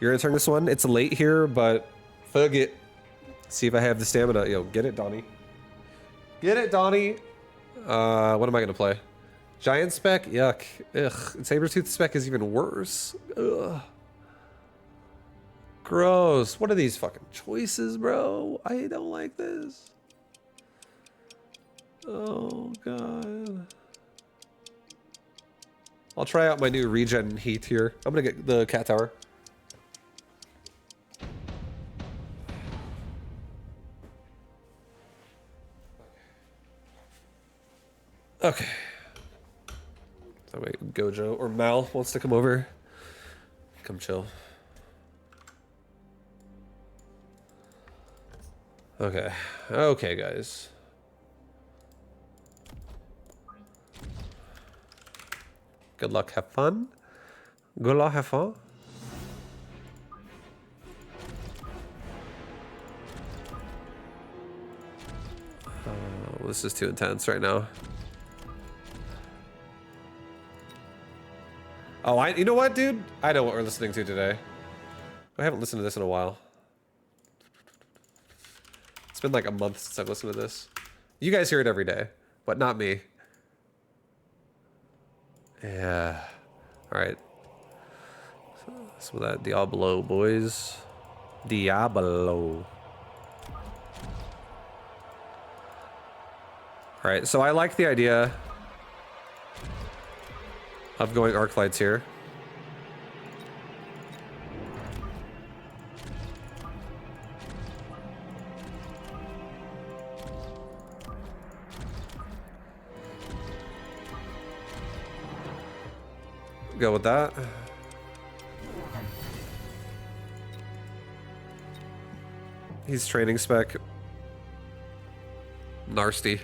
You're entering this one. It's late here, but fuck it. See if I have the stamina. Yo, get it, Donnie. Get it, Donnie. What am I gonna play? Giant spec? Yuck. Ugh. Sabertooth spec is even worse. Ugh. Gross. What are these fucking choices, bro? I don't like this. Oh, God. I'll try out my new regen heat here. I'm gonna get the cat tower. Okay. Oh wait, Gojo or Mal wants to come over. Come chill. Okay. Okay, guys. Good luck, have fun. Good luck, have fun. This is too intense right now. Oh, you know what, dude? I know what we're listening to today. I haven't listened to this in a while. It's been like a month since I've listened to this. You guys hear it every day, but not me. Yeah. All right. Some of that Diablo, boys. Diablo. All right, so I like the idea of going arc lights here. Go with that. He's training spec. Nasty.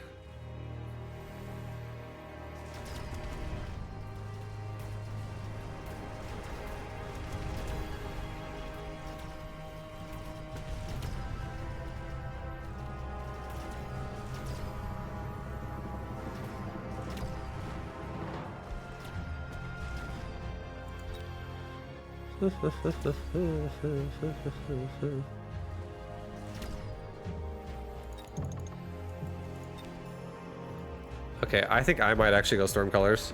Okay, I think I might actually go Storm Colors.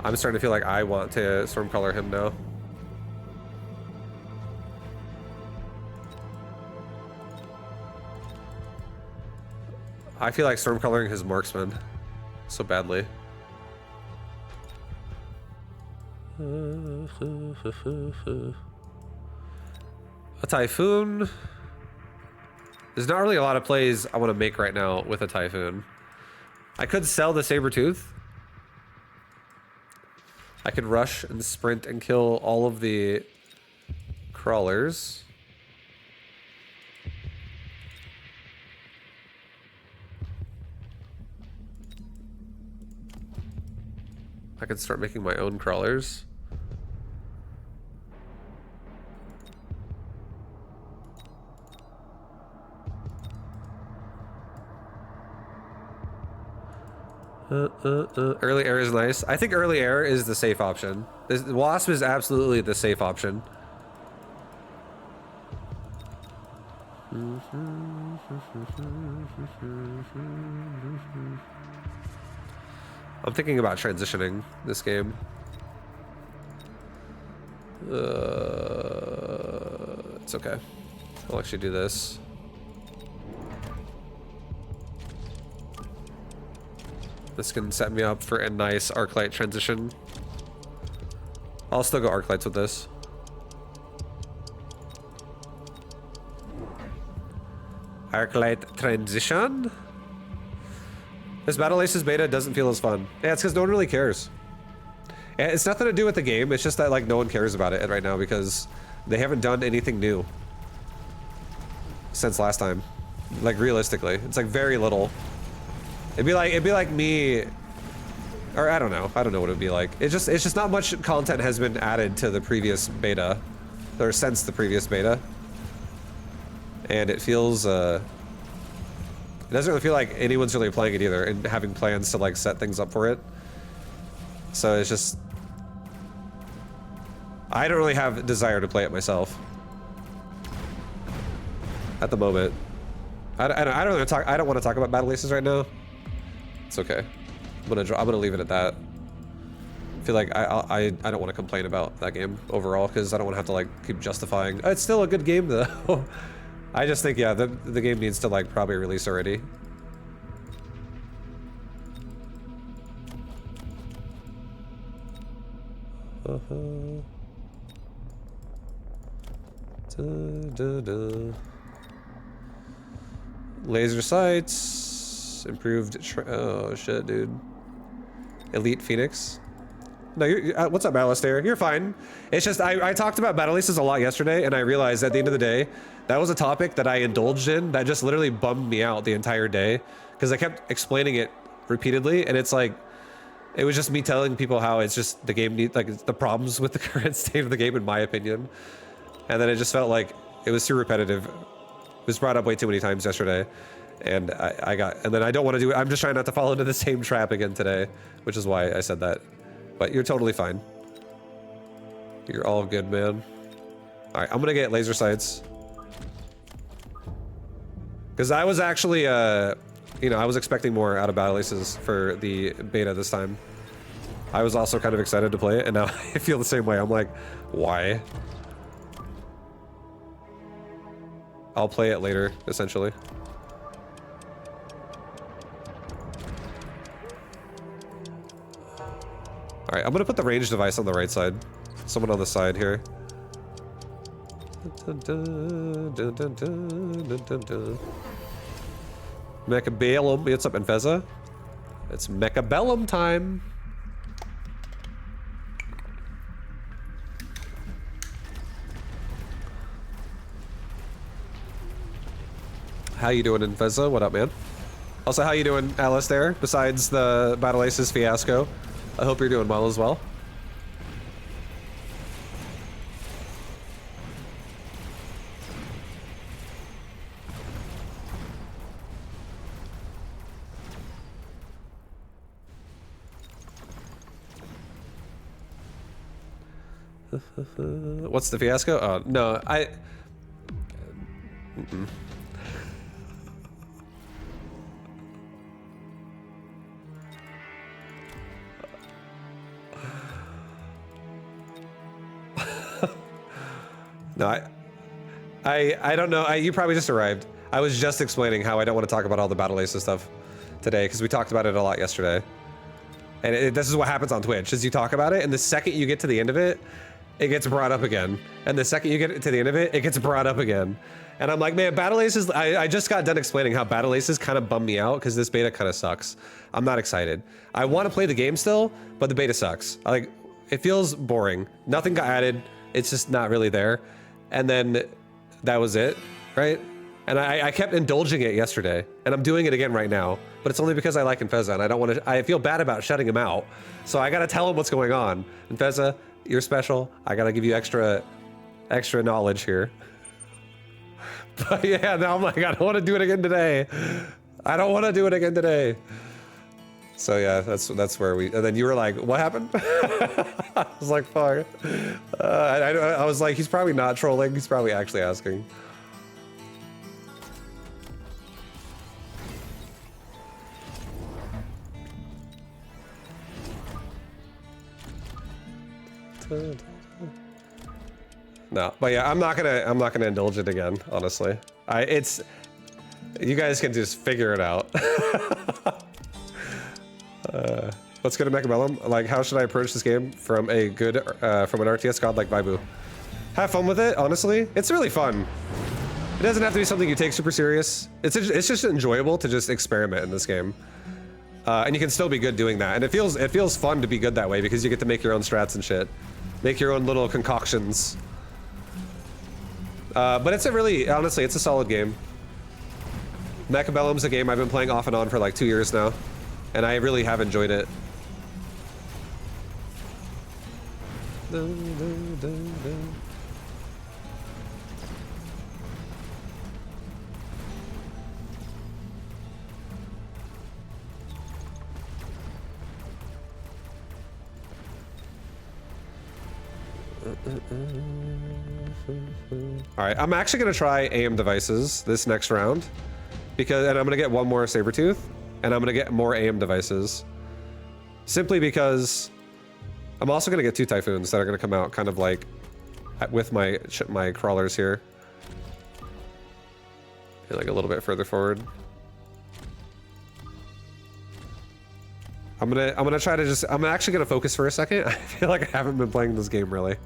I'm starting to feel like I want to Storm Color him now. I feel like Storm Coloring his Marksman so badly. A Typhoon. There's not really a lot of plays I want to make right now with a Typhoon. I could sell the Sabertooth. I could rush and sprint and kill all of the crawlers. I could start making my own crawlers. Early air is nice. I think early air is the safe option. The Wasp is absolutely the safe option. I'm thinking about transitioning this game. It's okay. I'll actually do this. This can set me up for a nice Arclight transition. I'll still go Arclights with this. Arclight transition. This Battle Aces beta doesn't feel as fun. Yeah, it's because no one really cares. And it's nothing to do with the game. It's just that like no one cares about it right now because they haven't done anything new since last time. Like realistically, it's like very little. It'd be like me, or I don't know what it'd be like. It's just not much content has been added to the previous beta, or since the previous beta, and it feels it doesn't really feel like anyone's really playing it either and having plans to like set things up for it. So it's just I don't really have a desire to play it myself at the moment. I don't want to talk about battle aces right now. It's okay. I'm gonna leave it at that. I feel like I don't want to complain about that game overall because I don't want to have to like keep justifying. It's still a good game though. I just think yeah, the game needs to like probably release already. Laser sights, improved. Oh shit, dude. Elite Phoenix. No, what's up, Alistair? You're fine. It's just I talked about battle aces a lot yesterday, and I realized at the end of the day, that was a topic that I indulged in that just literally bummed me out the entire day because I kept explaining it repeatedly, and it's like it was just me telling people how it's just the game needs like it's the problems with the current state of the game, in my opinion, and then it just felt like it was too repetitive. It was brought up way too many times yesterday, and and then I don't want to do it. I'm just trying not to fall into the same trap again today, which is why I said that. But you're totally fine. You're all good, man. All right, I'm gonna get laser sights. Because I was actually, you know, I was expecting more out of battle aces for the beta this time. I was also kind of excited to play it, and now I feel the same way. I'm like, why? I'll play it later, essentially. All right, I'm gonna put the range device on the right side. Someone on the side here. Mechabellum, what's up, Infeza? It's Mechabellum time. How you doing, Infeza? What up, man? Also, how you doing, Alistair? Besides the Battle Aces fiasco, I hope you're doing well as well. What's the fiasco? Oh, no, No, I don't know. You probably just arrived. I was just explaining how I don't want to talk about all the Battle Aces stuff today because we talked about it a lot yesterday. And this is what happens on Twitch, is you talk about it, and the second you get to the end of it, it gets brought up again. And the second you get to the end of it, it gets brought up again. And I'm like, man, Battle Aces, I just got done explaining how Battle Aces kind of bummed me out because this beta kind of sucks. I'm not excited. I want to play the game still, but the beta sucks. Like, it feels boring. Nothing got added. It's just not really there. And then that was it, right? And I kept indulging it yesterday, and I'm doing it again right now, but it's only because I like Infeza, and I don't want to, I feel bad about shutting him out. So I gotta tell him what's going on. Infeza, you're special. I gotta give you extra knowledge here. But yeah, now I'm like, I don't want to do it again today. I don't want to do it again today. So yeah, that's where we, and then you were like, what happened? I was like, fuck. I was like, he's probably not trolling. He's probably actually asking. No, but yeah, I'm not gonna indulge it again, honestly. You guys can just figure it out. Let's go to Mechabellum. Like, how should I approach this game from an RTS god like vibu? Have fun with it, honestly. It's really fun. It doesn't have to be something you take super serious. It's just enjoyable to just experiment in this game. And you can still be good doing that. And it feels fun to be good that way because you get to make your own strats and shit. Make your own little concoctions. But honestly, it's a solid game. Mechabellum's a game I've been playing off and on for like 2 years now. And I really have enjoyed it. Alright, I'm actually gonna try AM devices this next round. And I'm gonna get one more Sabertooth, and I'm gonna get more AM devices. Simply because I'm also gonna get 2 Typhoons that are gonna come out kind of like with my crawlers here. And like a little bit further forward. I'm gonna try to just, I'm actually gonna focus for a second. I feel like I haven't been playing this game really.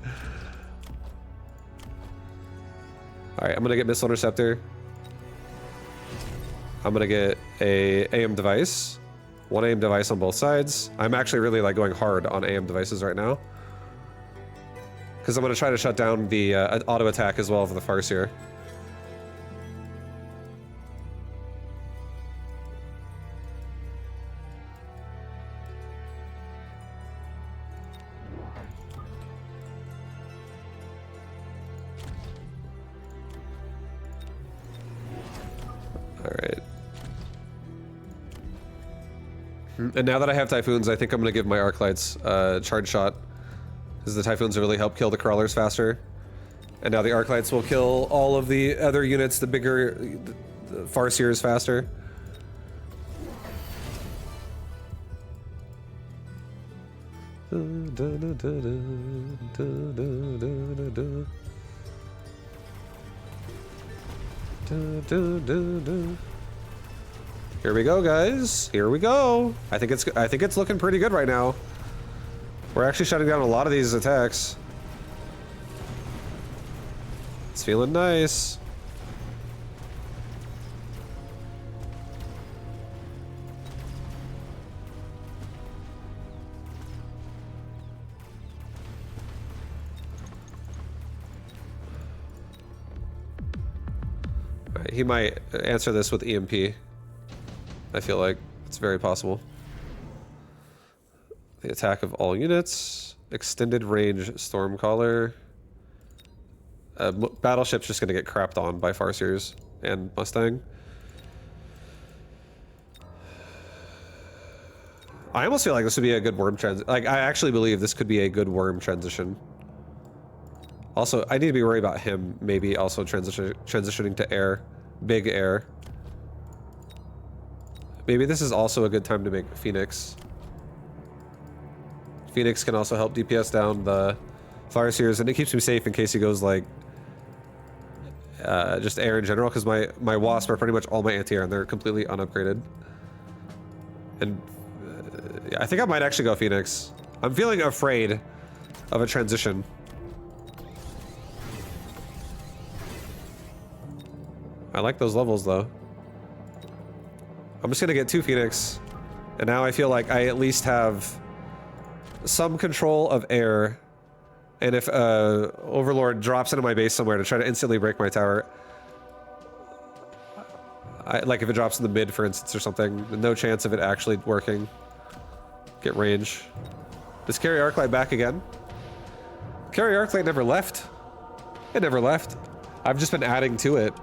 Alright, I'm gonna get Missile Interceptor. I'm gonna get a AM device. 1 AM device on both sides. I'm actually really like going hard on AM devices right now. Because I'm gonna try to shut down the auto attack as well for the Farseer. Alright. And now that I have Typhoons, I think I'm going to give my Arc Lights charge shot. Because the Typhoons really help kill the crawlers faster. And now the Arc Lights will kill all of the other units, the bigger the Farseers faster. Here we go, guys. Here we go. I think it's looking pretty good right now. We're actually shutting down a lot of these attacks. It's feeling nice. He might answer this with EMP. I feel like it's very possible. The attack of all units. Extended range Stormcaller. Battleship's just gonna get crapped on by Farseers and Mustang. I almost feel like this would be a good worm transition. Like, I actually believe this could be a good worm transition. Also, I need to be worried about him maybe also transitioning to air. Big air. Maybe this is also a good time to make Phoenix. Phoenix can also help DPS down the Farseers, and it keeps me safe in case he goes like just air in general, because my Wasp are pretty much all my anti-air and they're completely unupgraded. And yeah, I think I might actually go Phoenix. I'm feeling afraid of a transition. I like those levels though. I'm just gonna get 2 Phoenix, and now I feel like I at least have some control of air. And if Overlord drops into my base somewhere to try to instantly break my tower, like if it drops in the mid, for instance, or something, no chance of it actually working. Get range. Does carry Arclight back again? Carry Arclight never left. It never left. I've just been adding to it.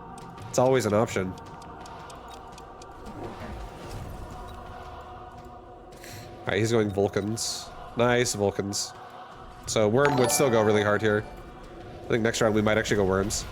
It's always an option. Alright, he's going Vulcans. Nice Vulcans. So Worm would still go really hard here. I think next round we might actually go Worms.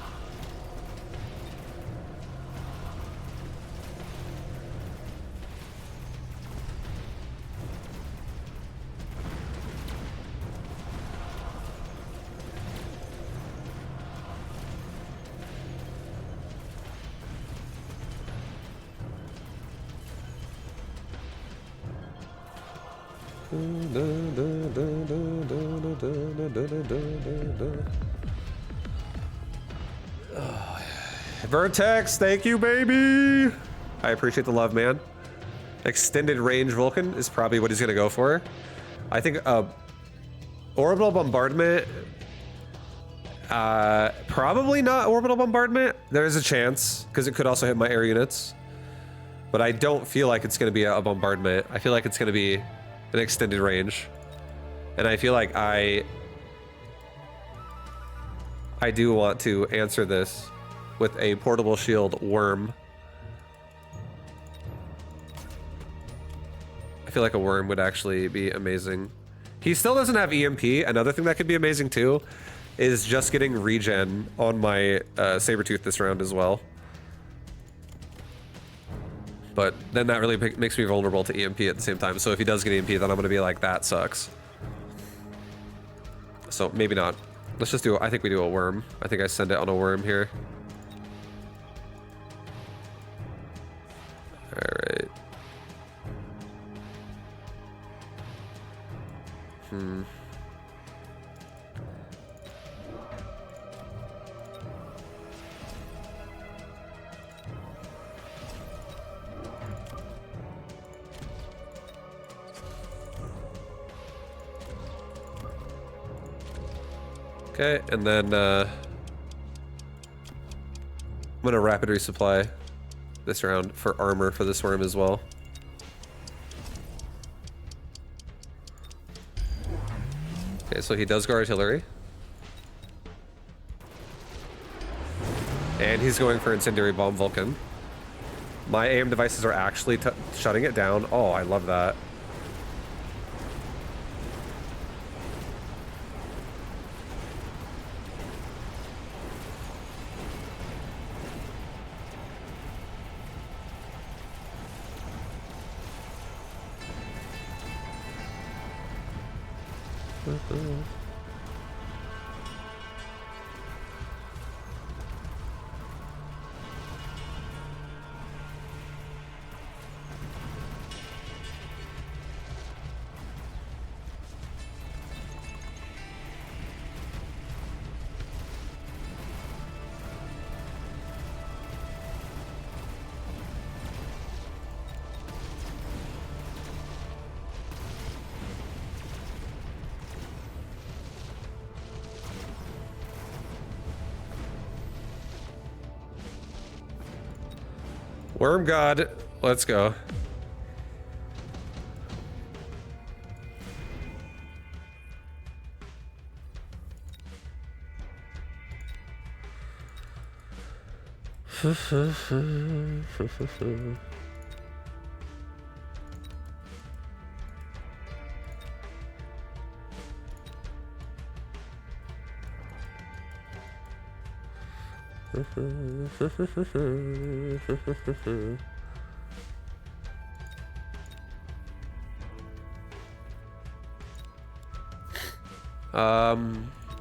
Vertex, thank you, baby. I appreciate the love, man. Extended range Vulcan is probably what he's gonna go for. I think orbital bombardment. Probably not orbital bombardment. There is a chance because it could also hit my air units, but I don't feel like it's gonna be a bombardment. I feel like it's gonna be an extended range, and I feel like I do want to answer this with a portable shield worm. I feel like a worm would actually be amazing. He still doesn't have EMP. Another thing that could be amazing too is just getting regen on my Sabertooth this round as well. But then that really makes me vulnerable to EMP at the same time. So if he does get EMP, then I'm going to be like, that sucks. So maybe not. Let's just do, I think we do a worm. I think I send it on a worm here. All right. Okay, and then I'm gonna rapid resupply this round for armor for this worm as well. Okay, so he does go artillery. And he's going for incendiary bomb Vulcan. My aim devices are actually shutting it down. Oh, I love that. Worm God, let's go.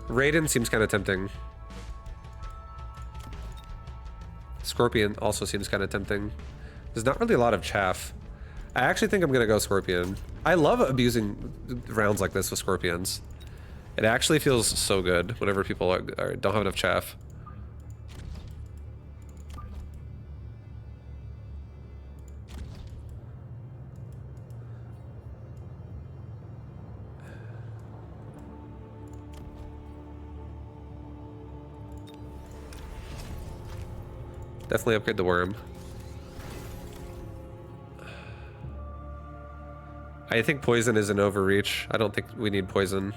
Raiden seems kind of tempting. Scorpion also seems kind of tempting. There's not really a lot of chaff. I actually think I'm gonna go Scorpion. I love abusing rounds like this with Scorpions. It actually feels so good whenever people don't have enough chaff. Definitely upgrade the worm. I think poison is an overreach. I don't think we need poison.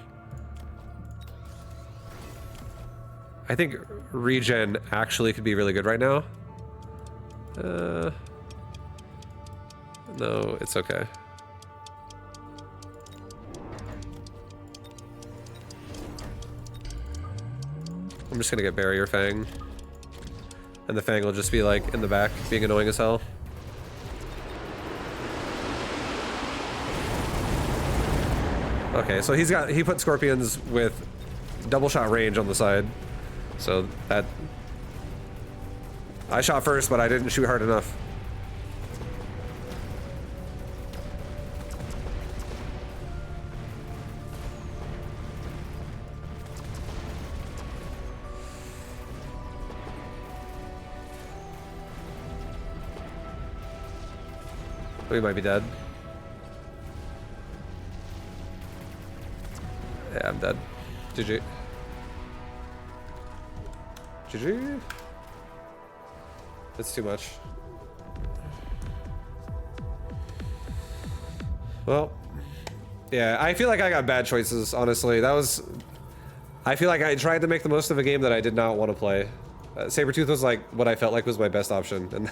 I think regen actually could be really good right now. No, it's okay. I'm just gonna get Barrier Fang. And the Fang will just be like in the back, being annoying as hell. Okay, so he put Scorpions with double shot range on the side. So that... I shot first, but I didn't shoot hard enough. We might be dead. Yeah, I'm dead. GG. GG? That's too much. Well, yeah, I feel like I got bad choices, honestly. That was... I feel like I tried to make the most of a game that I did not want to play. Sabertooth was like what I felt like was my best option, and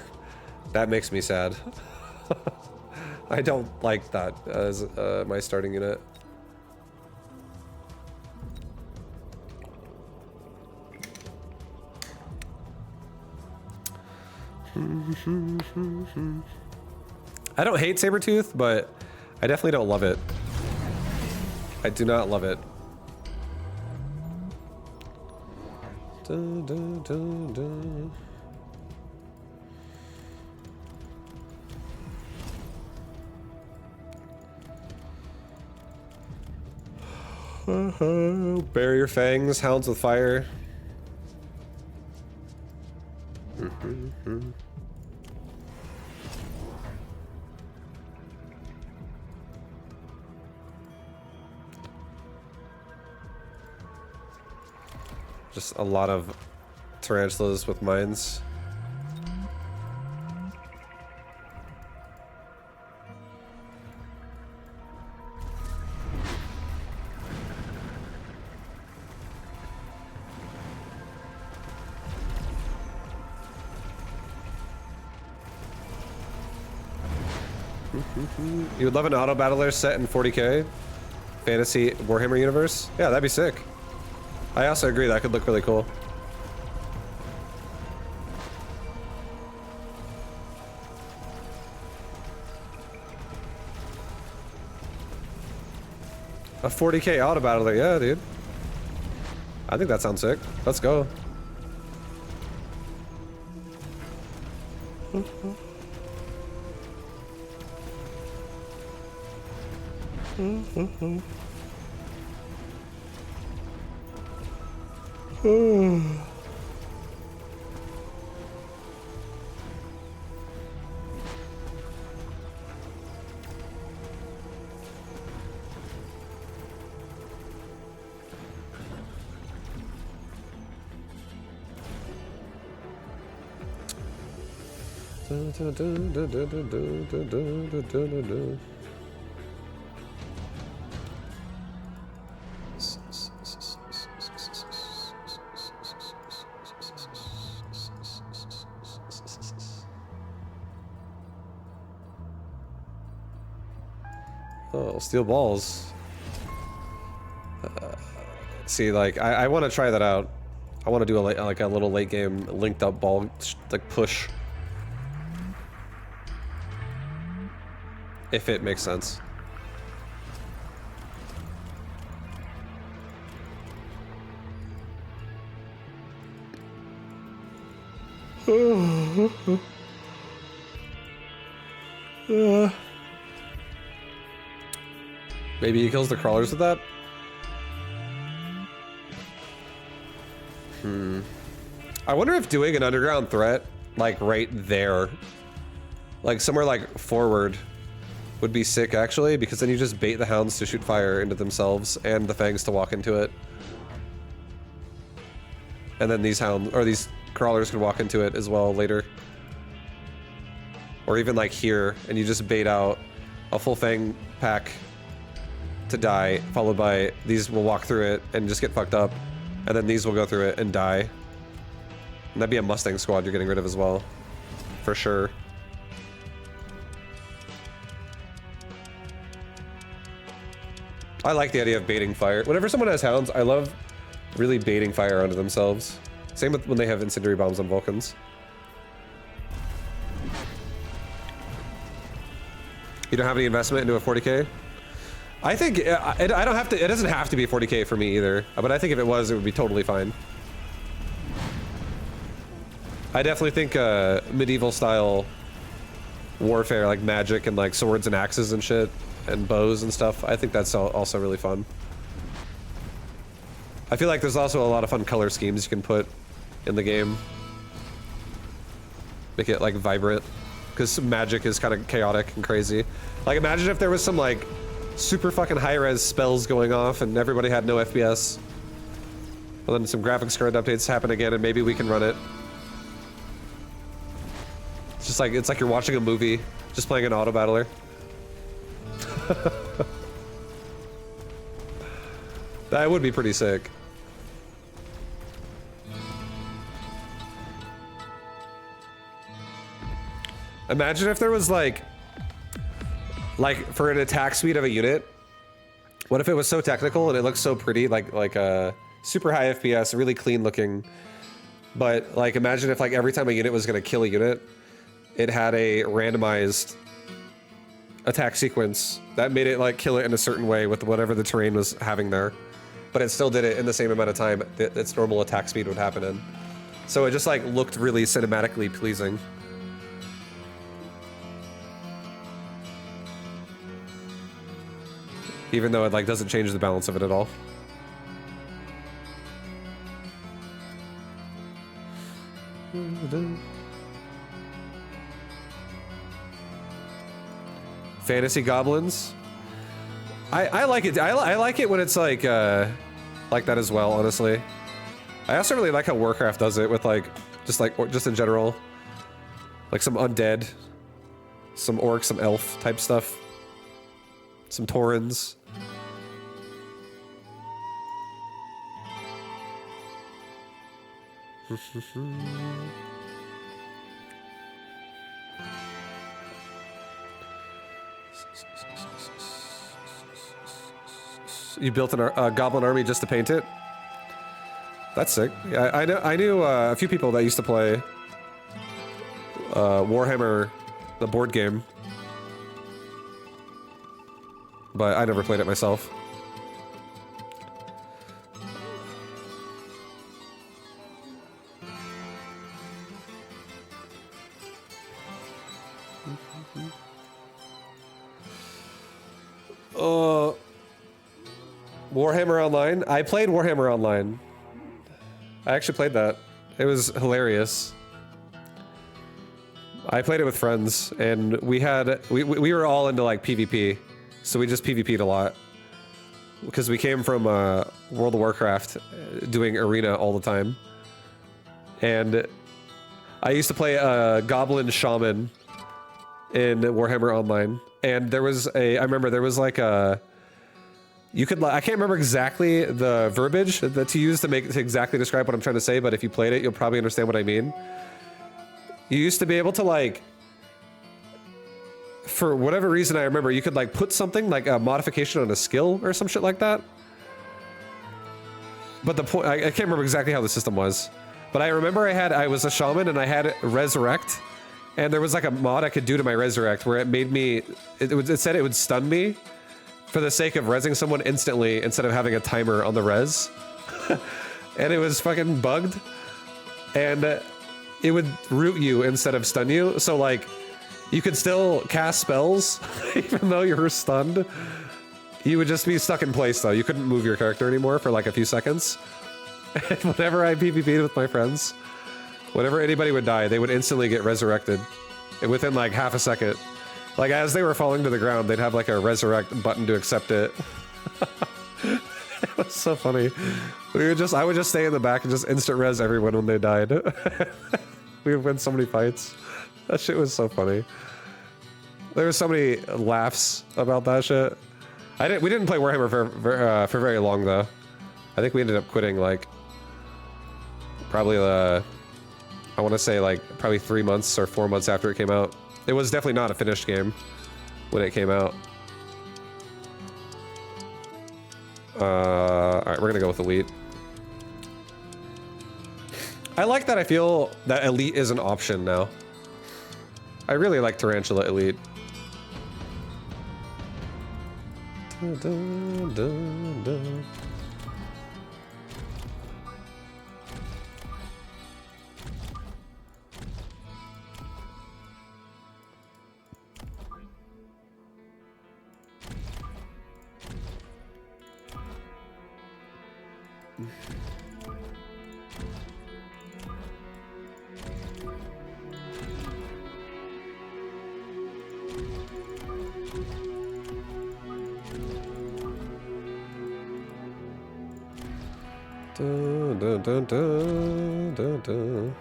that makes me sad. I don't like that as my starting unit. I don't hate Sabretooth, but I definitely don't love it. I do not love it. Dun, dun, dun, dun. Bury your fangs, hounds with fire. Just a lot of tarantulas with mines. You would love an auto battler set in 40k fantasy Warhammer universe? Yeah, that'd be sick. I also agree that could look really cool. A 40k auto battler, yeah, dude. I think that sounds sick. Let's go. Oh, steel balls. See, like, I want to try that out. I want to do like a little late game linked up ball, like push. If it makes sense. Maybe he kills the crawlers with that? I wonder if doing an underground threat, like right there, like somewhere like forward, would be sick actually, because then you just bait the hounds to shoot fire into themselves and the fangs to walk into it. And then these hounds, or these crawlers could walk into it as well later. Or even like here, and you just bait out a full fang pack to die, followed by these will walk through it and just get fucked up. And then these will go through it and die. And that'd be a Mustang squad you're getting rid of as well. For sure. I like the idea of baiting fire. Whenever someone has hounds, I love really baiting fire onto themselves. Same with when they have incendiary bombs on Vulcans. You don't have any investment into a 40k? I think I don't have to. It doesn't have to be 40k for me either. But I think if it was, it would be totally fine. I definitely think medieval style warfare, like magic and like swords and axes and shit, and bows and stuff. I think that's also really fun. I feel like there's also a lot of fun color schemes you can put in the game. Make it like vibrant, because magic is kind of chaotic and crazy. Like imagine if there was some like super fucking high-res spells going off and everybody had no FPS. Well, then some graphics card updates happen again and maybe we can run it. It's just like, it's like you're watching a movie, just playing an auto battler. That would be pretty sick. Imagine if there was like for an attack speed of a unit, what if it was so technical and it looks so pretty, like a super high FPS, really clean looking, but like imagine if like every time a unit was gonna kill a unit, it had a randomized attack sequence that made it like kill it in a certain way with whatever the terrain was having there. But it still did it in the same amount of time that its normal attack speed would happen in. So it just like looked really cinematically pleasing. Even though it like doesn't change the balance of it at all. Fantasy goblins. I like it. I like it when it's like that as well, honestly. I also really like how Warcraft does it with like just in general. Like some undead, some orc, some elf type stuff. Some Taurens. You built a goblin army just to paint it? That's sick. Yeah, I knew a few people that used to play Warhammer, the board game, but I never played it myself. Warhammer Online? I played Warhammer Online. I actually played that. It was hilarious. I played it with friends, and we were all into like PvP, so we just PvP'd a lot. Because we came from World of Warcraft, doing arena all the time. And I used to play a Goblin Shaman in Warhammer Online. And there was I remember there was like a... I can't remember exactly the verbiage to use to exactly describe what I'm trying to say, but if you played it, you'll probably understand what I mean. You used to be able to like, for whatever reason I remember, you could like put something like a modification on a skill or some shit like that. But the point, I can't remember exactly how the system was, but I remember I was a shaman and I had Resurrect, and there was like a mod I could do to my Resurrect where it made me, it said it would stun me for the sake of rezzing someone instantly instead of having a timer on the res. And it was fucking bugged. And it would root you instead of stun you. So like, you could still cast spells even though you were stunned. You would just be stuck in place though. You couldn't move your character anymore for like a few seconds. And whenever I PvP'd with my friends, whenever anybody would die, they would instantly get resurrected within like half a second. Like, as they were falling to the ground, they'd have, like, a resurrect button to accept it. It was so funny. I would just stay in the back and just instant res everyone when they died. We would win so many fights. That shit was so funny. There was so many laughs about that shit. We didn't play Warhammer for very long, though. I think we ended up quitting, like, probably, I want to say, like, probably 3 months or 4 months after it came out. It was definitely not a finished game when it came out. Alright, we're gonna go with Elite. I like that I feel that Elite is an option now. I really like Tarantula Elite. Dun, dun, dun, dun. Dun, dun, dun, dun, dun, dun.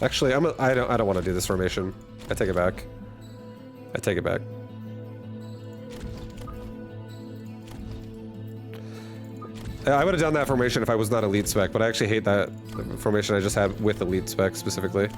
Actually, I don't want to do this formation. I take it back. I take it back. I would have done that formation if I was not elite spec, but I actually hate that formation I just had with elite spec specifically.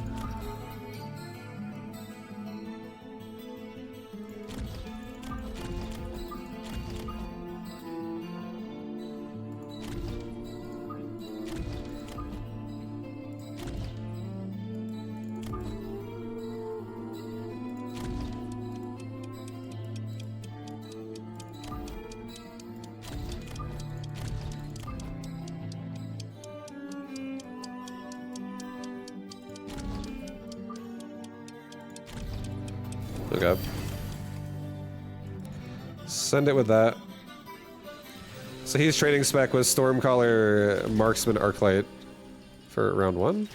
Okay. Send it with that. So he's trading spec with Stormcaller, Marksman, Arclight for round 1.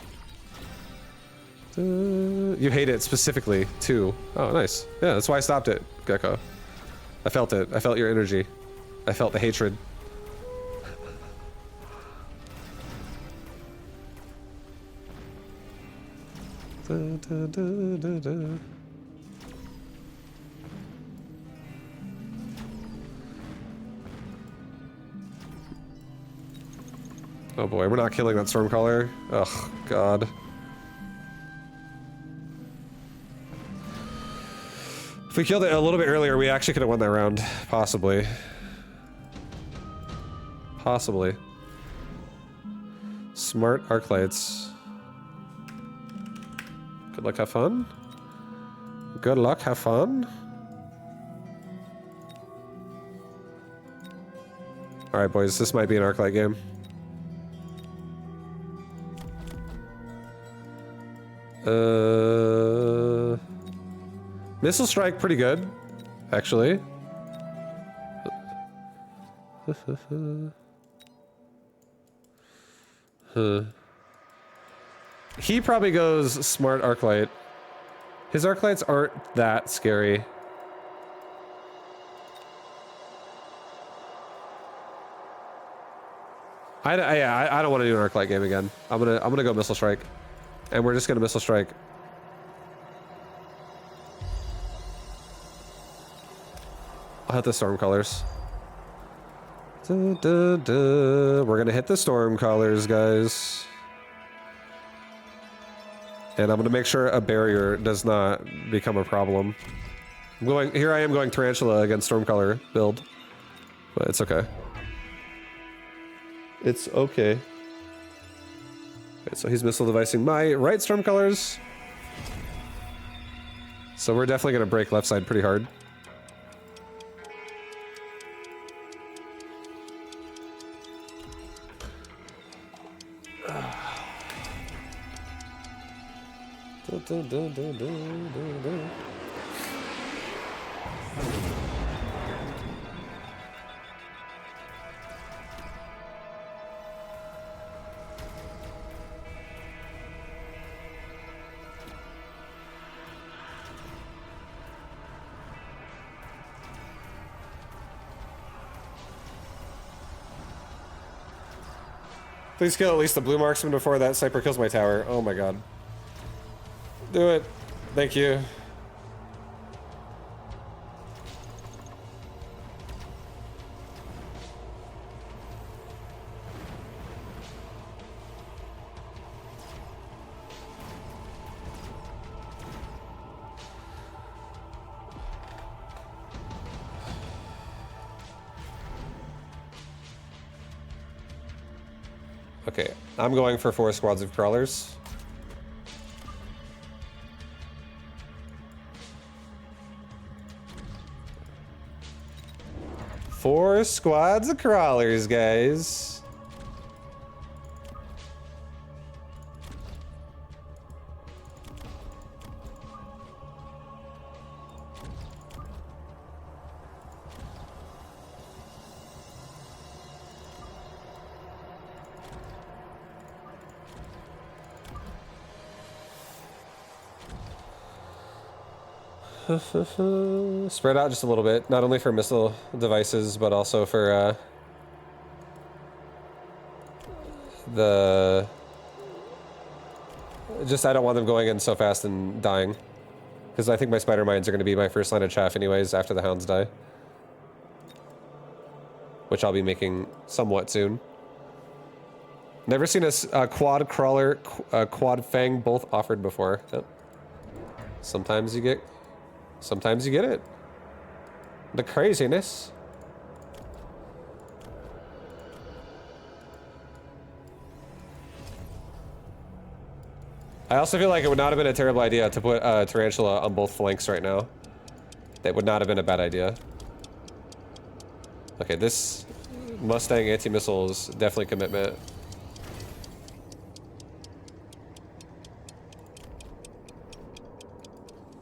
You hate it specifically, too. Oh, nice. Yeah, that's why I stopped it, Gecko. I felt it. I felt your energy. I felt the hatred. Oh boy, we're not killing that Stormcaller. Oh, God. If we killed it a little bit earlier, we actually could have won that round. Possibly. Possibly. Smart Arclights. Good luck, have fun. Good luck, have fun. Alright, boys, this might be an Arclight game. Missile Strike, pretty good, actually. He probably goes Smart Arclight. His Arclights aren't that scary. I don't want to do an Arclight game again. I'm gonna go Missile Strike, and we're just gonna Missile Strike. I'll hit the Stormcallers. We're gonna hit the Stormcallers, guys. And I'm gonna make sure a barrier does not become a problem. Here I am going Tarantula against Stormcaller build. But it's okay. It's okay. Okay, so he's missile devicing my right Stormcallers. So we're definitely gonna break left side pretty hard. Please kill at least the blue marksman before that sniper kills my tower. Oh my god. Do it. Thank you. Okay, I'm going for 4 squads of crawlers. Four squads of crawlers, guys. Spread out just a little bit, not only for missile devices, but also for I don't want them going in so fast and dying. Because I think my spider mines are going to be my first line of chaff anyways after the hounds die. Which I'll be making somewhat soon. Never seen a quad crawler, quad fang both offered before. Yep. Sometimes you get it. The craziness. I also feel like it would not have been a terrible idea to put Tarantula on both flanks right now. That would not have been a bad idea. Okay, this Mustang anti-missile is definitely commitment.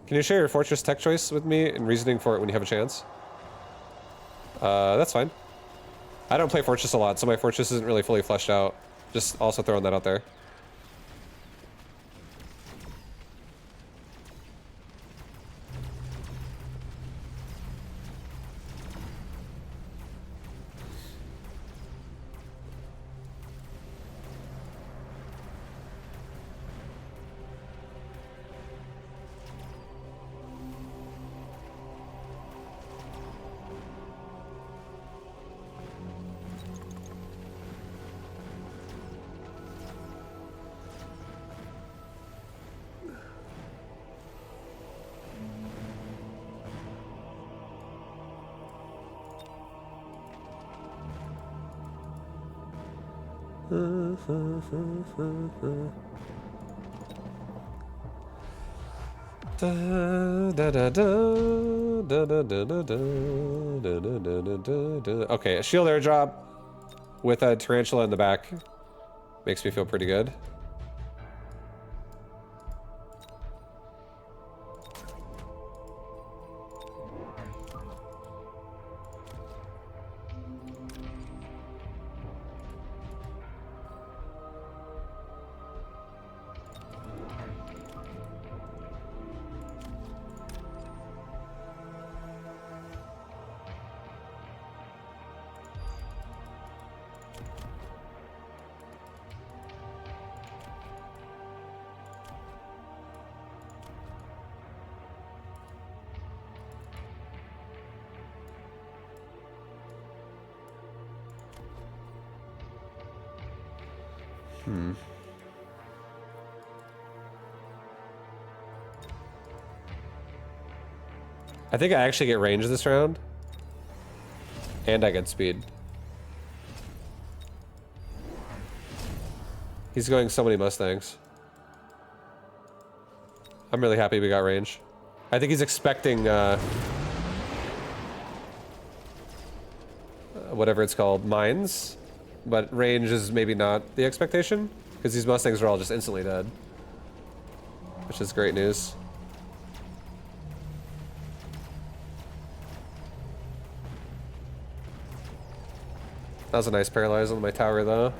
Can you share your fortress tech choice with me and reasoning for it when you have a chance? That's fine. I don't play fortress a lot, so my fortress isn't really fully fleshed out. Just also throwing that out there. Okay, a shield airdrop with a tarantula in the back makes me feel pretty good. I think I actually get range this round. And I get speed. He's going so many Mustangs. I'm really happy we got range. I think he's expecting, whatever it's called, mines. But range is maybe not the expectation. Because these Mustangs are all just instantly dead. Which is great news. That was a nice paralyze on my tower, though.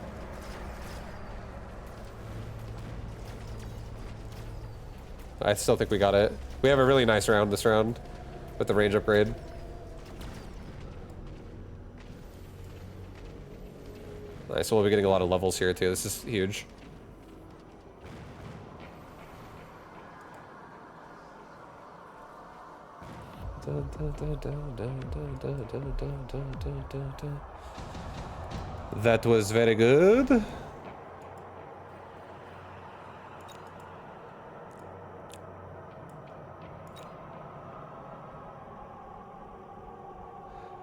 I still think we got it. We have a really nice round this round with the range upgrade. Nice, we'll be getting a lot of levels here, too. This is huge. That was very good.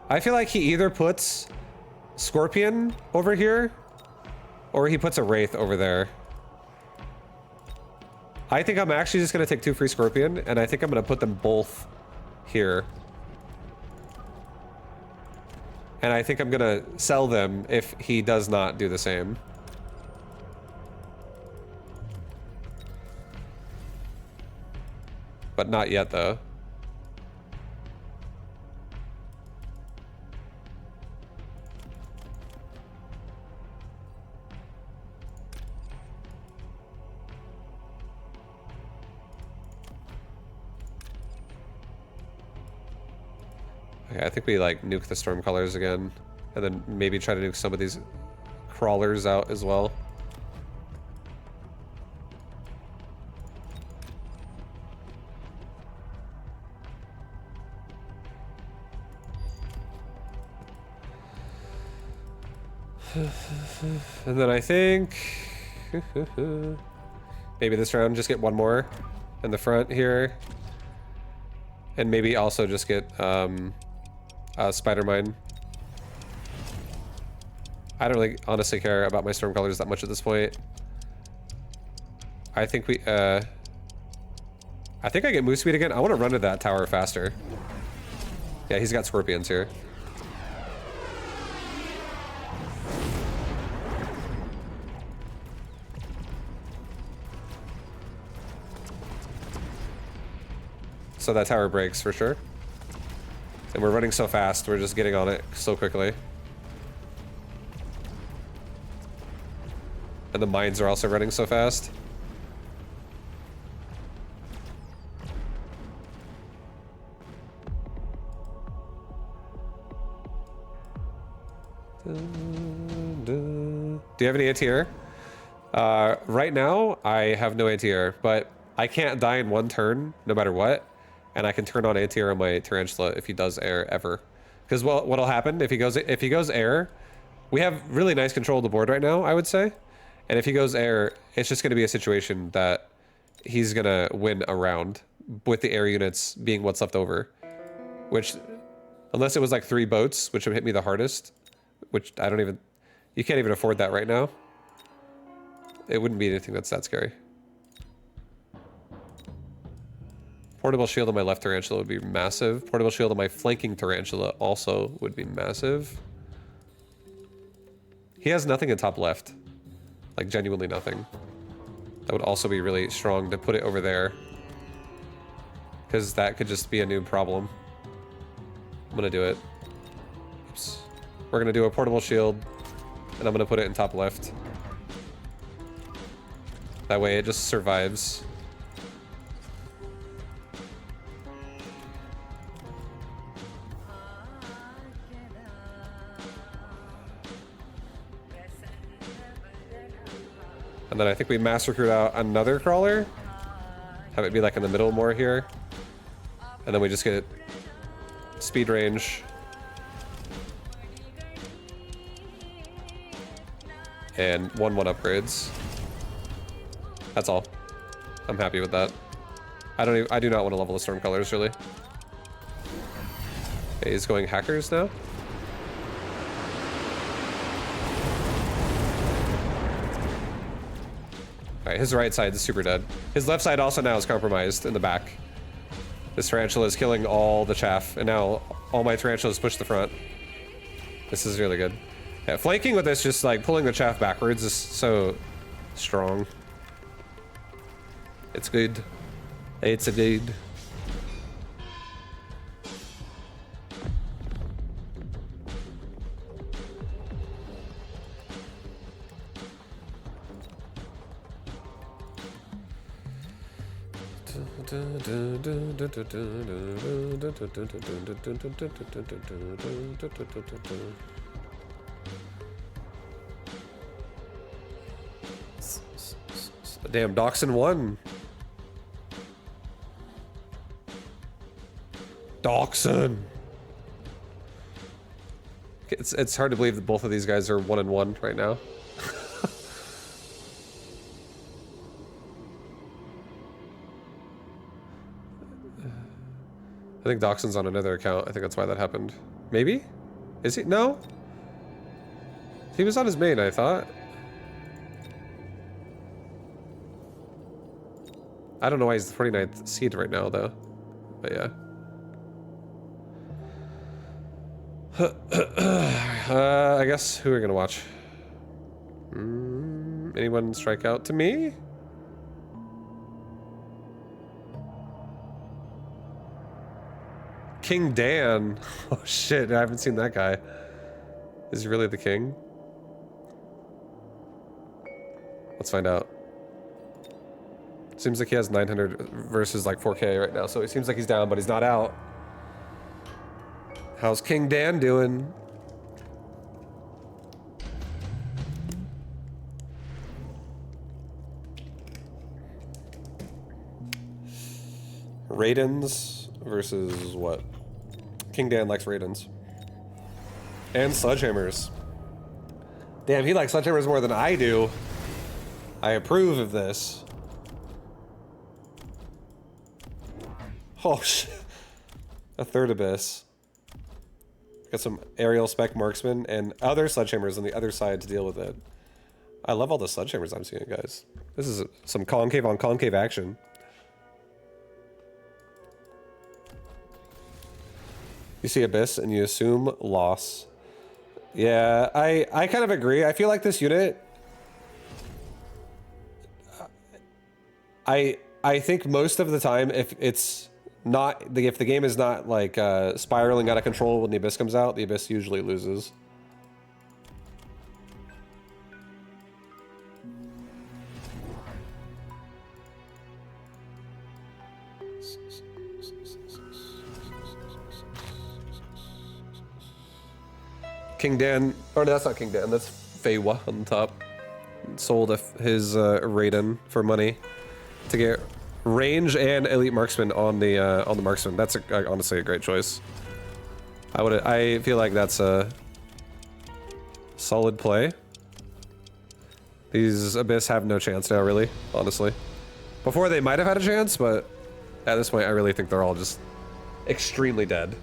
I feel like he either puts Scorpion over here or he puts a Wraith over there. I think I'm actually just gonna take 2 free Scorpion and I think I'm gonna put them both here. And I think I'm gonna sell them if he does not do the same. But not yet, though. Okay, I think we like nuke the storm colors again, and then maybe try to nuke some of these crawlers out as well. And then I think maybe this round just get one more in the front here, and maybe also just get Spider Mine. I don't really honestly care about my storm colors that much at this point. I think we I think I get move speed again. I want to run to that tower faster. Yeah, he's got scorpions here. so that tower breaks for sure. And we're running so fast, we're just getting on it so quickly. And the mines are also running so fast. Do you have any anti-air? Right now, I have no anti-air, but I can't die in one turn, no matter what. And I can turn on anti-air on my Tarantula if he does air ever. Because what'll happen if he goes air, we have really nice control of the board right now, I would say. And if he goes air, it's just going to be a situation that he's going to win a round with the air units being what's left over. Which, unless it was like 3 boats, which would hit me the hardest, which I don't even, you can't even afford that right now. It wouldn't be anything that's that scary. Portable shield on my left Tarantula would be massive. Portable shield on my flanking Tarantula also would be massive. He has nothing in top left. Like, genuinely nothing. That would also be really strong to put it over there. Because that could just be a new problem. I'm gonna do it. Oops. We're gonna do a portable shield, and I'm gonna put it in top left. That way it just survives. And then I think we mass recruit out another crawler. Have it be like in the middle more here. And then we just get speed range. And 1/1 upgrades. That's all. I'm happy with that. I do not want to level the storm colors really. Okay, he's going hackers now. Alright, his right side is super dead. His left side also now is compromised in the back. This Tarantula is killing all the chaff, and now all my Tarantulas push the front. This is really good. Yeah, flanking with this, just like pulling the chaff backwards is so strong. It's good. It's a good. Damn, Dachshund won. Dachshund. It's hard to believe that both of these guys are 1-1 right now. I think Dachshund's on another account. I think that's why that happened. Maybe? Is he? No? He was on his main, I thought. I don't know why he's the 49th seed right now, though. But yeah. I guess who are we gonna watch? Anyone strike out to me? King Dan. Oh shit, I haven't seen that guy. Is he really the king? Let's find out. Seems like he has 900 versus like 4K right now, so it seems like he's down, but he's not out. How's King Dan doing? Raidens versus what? King Dan likes Raidens. And sledgehammers. Damn, he likes sledgehammers more than I do. I approve of this. Oh shit. A third abyss. Got some aerial spec marksman and other sledgehammers on the other side to deal with it. I love all the sledgehammers I'm seeing, guys. This is some concave on concave action. You see abyss and you assume loss. Yeah, I kind of agree. I feel like this unit, I think most of the time, if it's if the game is not like spiraling out of control when the Abyss comes out, the Abyss usually loses. King Dan, or no, that's not King Dan, that's Feywa on the top. Sold his Raiden for money to get range and elite marksman on the marksman. That's honestly a great choice. I feel like that's a solid play. These Abyss have no chance now, really, honestly. Before they might have had a chance, but at this point I really think they're all just extremely dead.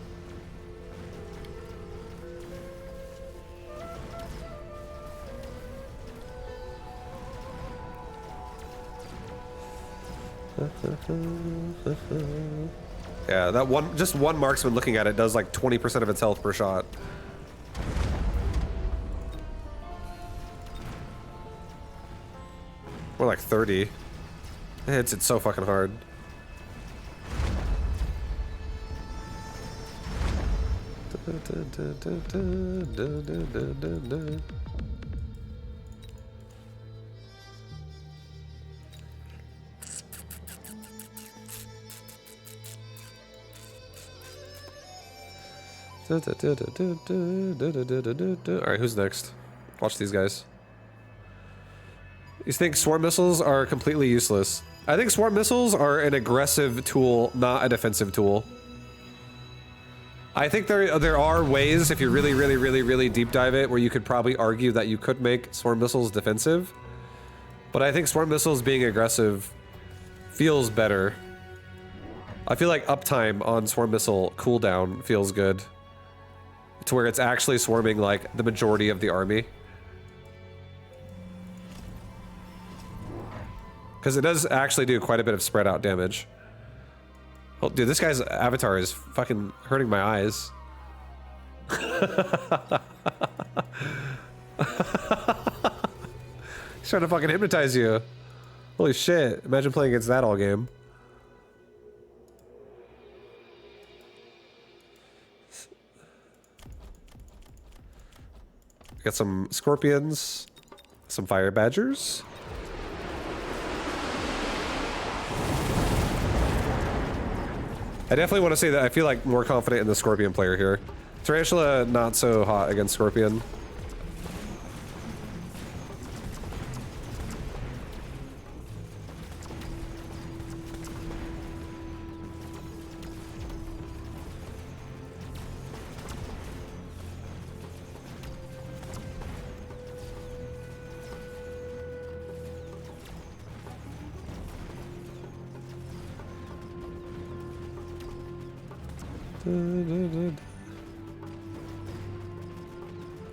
Yeah, just one marksman looking at it does like 20% of its health per shot. More like 30. It hits it so fucking hard. Alright, who's next? Watch these guys. You think swarm missiles are completely useless? I think swarm missiles are an aggressive tool, not a defensive tool. I think there are ways, if you really deep dive it, where you could probably argue that you could make swarm missiles defensive. But I think swarm missiles being aggressive feels better. I feel like uptime on swarm missile cooldown feels good. To where it's actually swarming like the majority of the army. Because it does actually do quite a bit of spread out damage. Oh, dude, this guy's avatar is fucking hurting my eyes. He's trying to fucking hypnotize you. Holy shit, imagine playing against that all game. Got some scorpions, some fire badgers. I definitely want to say that I feel like more confident in the scorpion player here. Tarantula not so hot against scorpion.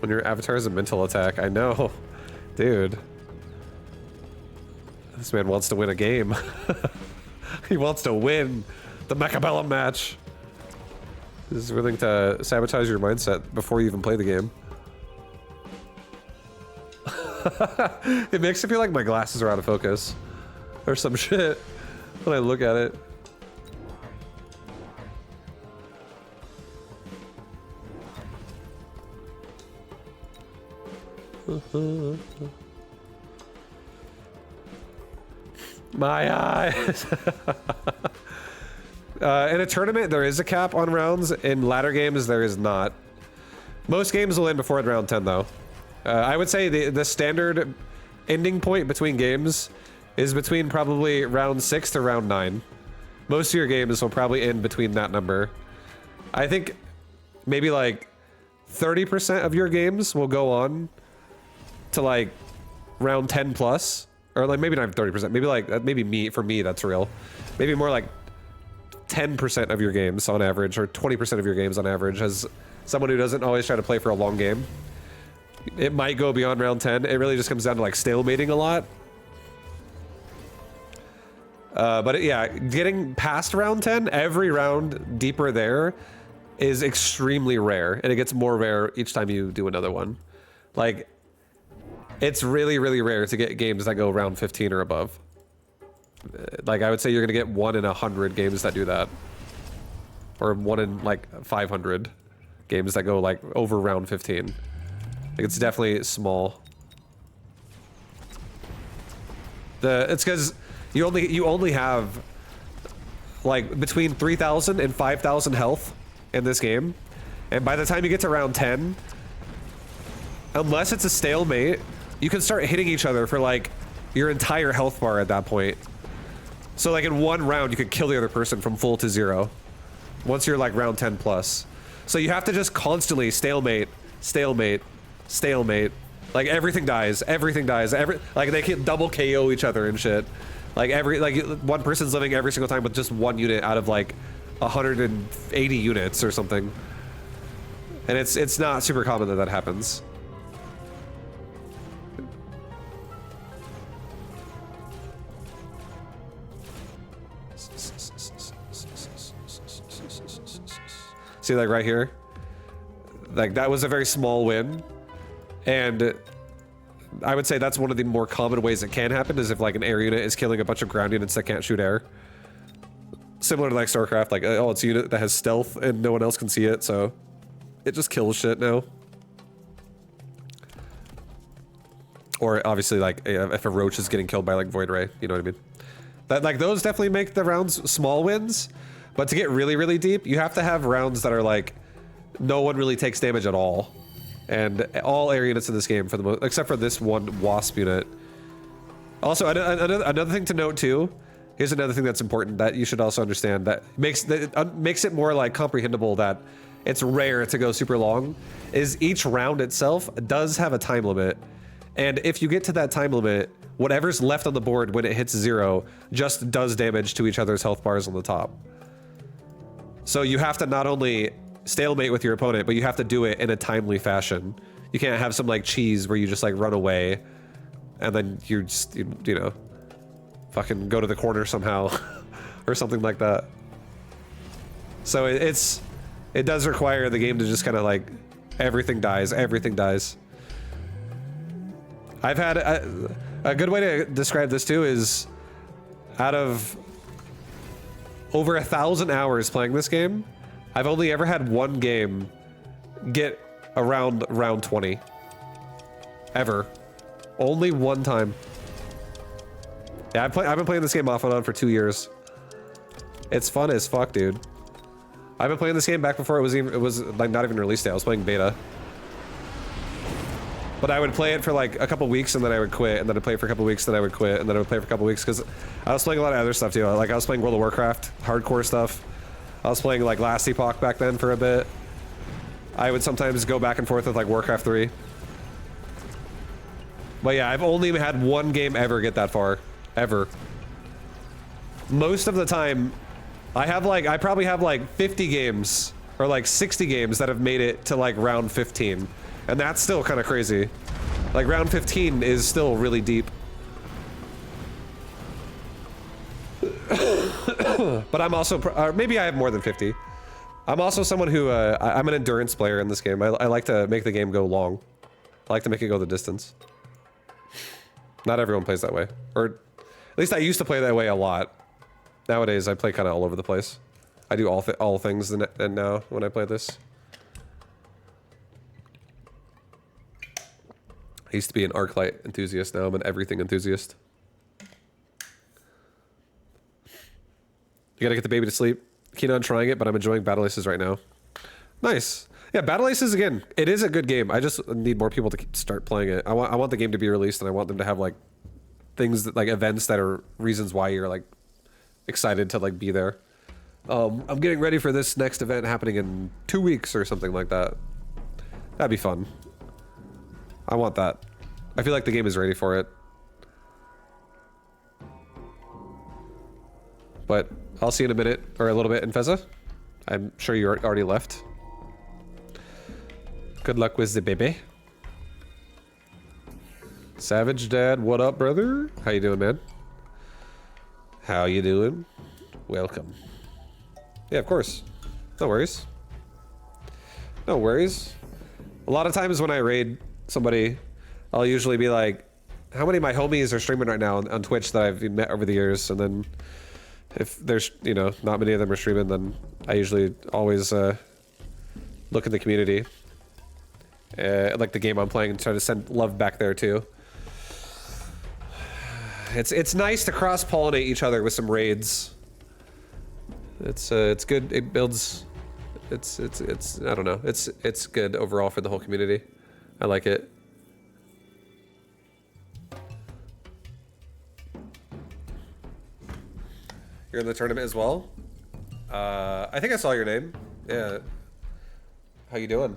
When your avatar is a mental attack, I know. Dude. This man wants to win a game. He wants to win the Mechabellum match. He's willing to sabotage your mindset before you even play the game. It makes me feel like my glasses are out of focus. Or some shit when I look at it. My eyes. In a tournament, there is a cap on rounds. In ladder games, there is not. Most games will end before round 10, though. I would say the standard ending point between games is between probably round 6 to round 9. Most of your games will probably end between that number. I think maybe like 30% of your games will go on to like round 10 plus, or like maybe not 30%, maybe like, for me that's real. Maybe more like 10% of your games on average, or 20% of your games on average, as someone who doesn't always try to play for a long game. It might go beyond round 10. It really just comes down to like stalemating a lot. But yeah, getting past round 10, every round deeper there is extremely rare, and it gets more rare each time you do another one. Like, it's really rare to get games that go round 15 or above. Like, I would say you're gonna get 1 in 100 games that do that. or 1 in like 500 games that go like over round 15. Like it's definitely small. It's because you only have like between 3,000 and 5,000 health in this game, and by the time you get to round 10, unless it's a stalemate, you can start hitting each other for like your entire health bar at that point. So like in one round, you could kill the other person from full to 0 once you're like round 10 plus. So you have to just constantly stalemate, stalemate, stalemate. Like everything dies, like they can double KO each other and shit. Like one person's living every single time with just 1 unit out of like 180 units or something. And it's not super common that that happens. See, like right here, like that was a very small win, and I would say that's one of the more common ways it can happen is if like an air unit is killing a bunch of ground units that can't shoot air. Similar to like StarCraft, like oh, it's a unit that has stealth and no one else can see it, so it just kills shit now. Or obviously like if a roach is getting killed by like Void Ray, you know what I mean? That like those definitely make the rounds small wins. But to get really, really deep, you have to have rounds that are like, no one really takes damage at all. And all air units in this game, for the most, except for this one Wasp unit. Also, another thing to note too, here's another thing that's important that you should also understand that makes it more like comprehensible that it's rare to go super long, is each round itself does have a time limit. And if you get to that time limit, whatever's left on the board when it hits 0 just does damage to each other's health bars on the top. So you have to not only stalemate with your opponent, but you have to do it in a timely fashion. You can't have some like cheese where you just like run away and then you just, you know, fucking go to the corner somehow or something like that. So it does require the game to just kind of like, everything dies, everything dies. I've had a good way to describe this too is out of over 1,000 hours playing this game, I've only ever had one game get around round 20. Ever. Only one time. Yeah, I've been playing this game off and on for 2 years. It's fun as fuck, dude. I've been playing this game back before it was like not even released yet. I was playing beta. But I would play it for like a couple weeks and then I would quit, and then I'd play it for a couple weeks, then I would quit, and then I would play it for a couple weeks because I was playing a lot of other stuff too. Like I was playing World of Warcraft, hardcore stuff. I was playing like Last Epoch back then for a bit. I would sometimes go back and forth with like Warcraft 3. But yeah, I've only had one game ever get that far. Ever. Most of the time, I probably have like 50 games or like 60 games that have made it to like round 15. And that's still kind of crazy. Like round 15 is still really deep. But I'm also, maybe I have more than 50. I'm also someone who, I'm an endurance player in this game. I like to make the game go long. I like to make it go the distance. Not everyone plays that way. Or at least I used to play that way a lot. Nowadays I play kind of all over the place. I do all things and now when I play this. I used to be an Arclight enthusiast, now I'm an everything enthusiast. You gotta get the baby to sleep. Keen on trying it, but I'm enjoying Battle Aces right now. Nice. Yeah, Battle Aces, again, it is a good game. I just need more people to start playing it. I want the game to be released, and I want them to have like things that, like events that are reasons why you're like excited to like be there. I'm getting ready for this next event happening in 2 weeks or something like that. That'd be fun. I want that. I feel like the game is ready for it. But I'll see you in a minute, or a little bit in Fezza. I'm sure you already left. Good luck with the baby. Savage Dad, what up, brother? How you doing, man? How you doing? Welcome. Yeah, of course. No worries. No worries. A lot of times when I raid somebody, I'll usually be like, how many of my homies are streaming right now on Twitch that I've met over the years? And then If there's, you know, not many of them are streaming, then I usually always look in the community, like the game I'm playing, and try to send love back there too. It's nice to cross-pollinate each other with some raids. It's good. It builds. It's I don't know. It's good overall for the whole community. I like it. You're in the tournament as well? I think I saw your name. Yeah. How you doing?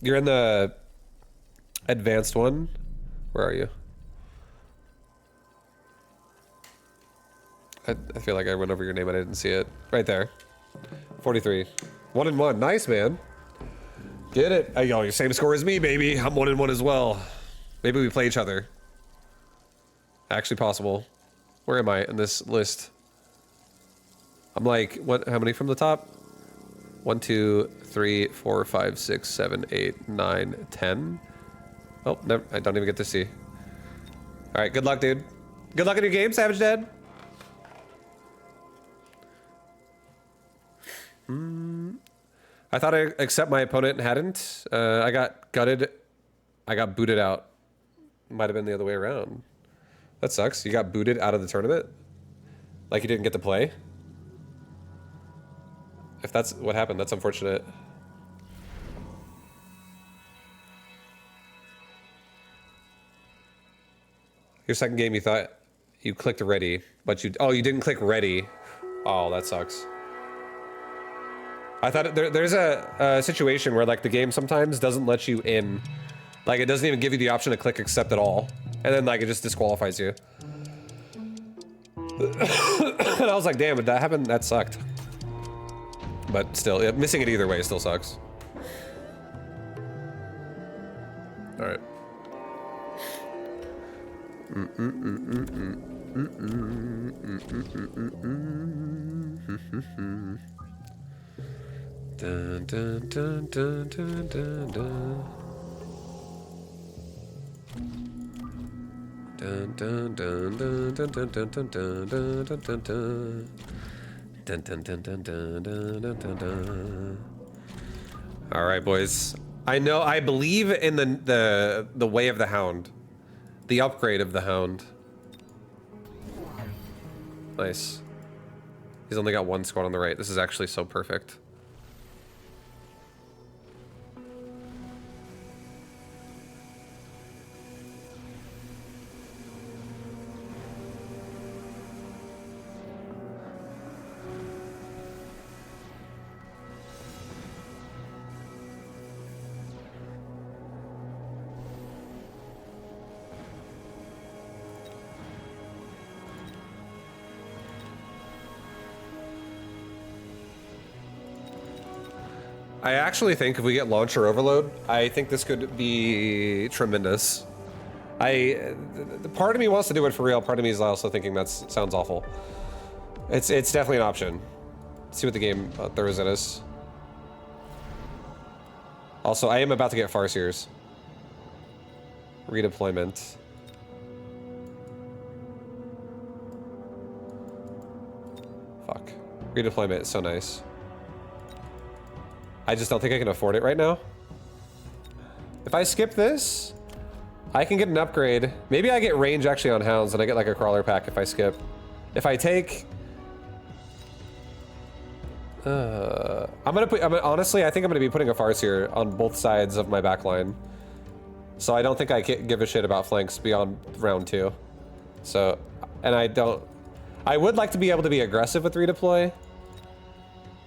You're in the advanced one? Where are you? I feel like I went over your name and I didn't see it. Right there. 43. 1-1. Nice, man. Get it. Oh, your same score as me, baby. I'm 1-1 as well. Maybe we play each other. Actually possible. Where am I in this list? I'm like, what? How many from the top? 1, 2, 3, 4, 5, 6, 7, 8, 9, 10. Oh, no, I don't even get to see. All right, good luck, dude. Good luck in your game, Savage Dad. I thought I'd accept my opponent and hadn't. I got gutted. I got booted out. Might have been the other way around. That sucks. You got booted out of the tournament? Like you didn't get to play? If that's what happened, that's unfortunate. Your second game, you thought you clicked ready, but you didn't click ready. Oh, that sucks. I thought there's a situation where like the game sometimes doesn't let you in. Like it doesn't even give you the option to click accept at all. And then like it just disqualifies you. And I was like, damn, did that happen? That sucked. But still, yeah, missing it either way still sucks. All right. Dun, dun, dun, dun, dun, dun, dun. Dun dun dun dun dun dun dun dun dun dun dun dun dun. Dun dun dun dun dun dun dun dun dun. All right, boys. I believe in the way of the hound. The upgrade of the hound. Nice. He's only got one squad on the right. This is actually so perfect. I actually think if we get launcher overload, I think this could be tremendous. Part of me wants to do it for real. Part of me is also thinking that sounds awful. It's definitely an option. Let's see what the game throws at us. Also, I am about to get Farseers. Redeployment. Fuck. Redeployment is so nice. I just don't think I can afford it right now. If I skip this, I can get an upgrade. Maybe I get range actually on hounds and I get like a crawler pack if I skip. If I take... honestly, I think I'm gonna be putting a Farseer on both sides of my backline. So I don't think I give a shit about flanks beyond round 2. So, and I would like to be able to be aggressive with redeploy.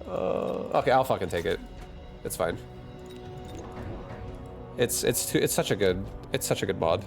Okay, I'll fucking take it. It's fine. It's such a good mod.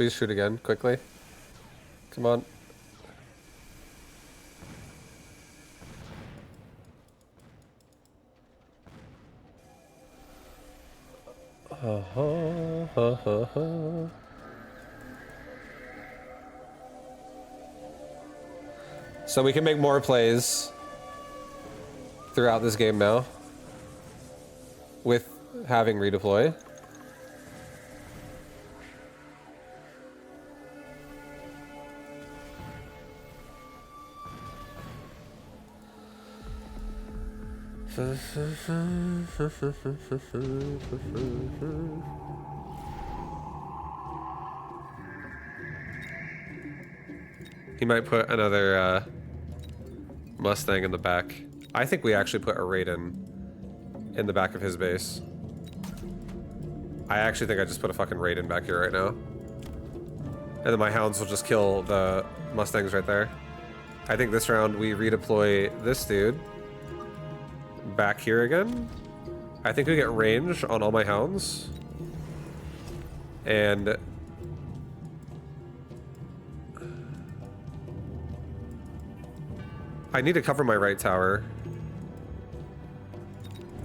Please shoot again, quickly. Come on. So we can make more plays throughout this game now with having redeploy. He might put another Mustang in the back. I think we actually put a Raiden in the back of his base. I actually think I just put a fucking Raiden back here right now. And then my hounds will just kill the Mustangs right there. I think this round we redeploy this dude back here again. I think we get range on all my hounds. And I need to cover my right tower.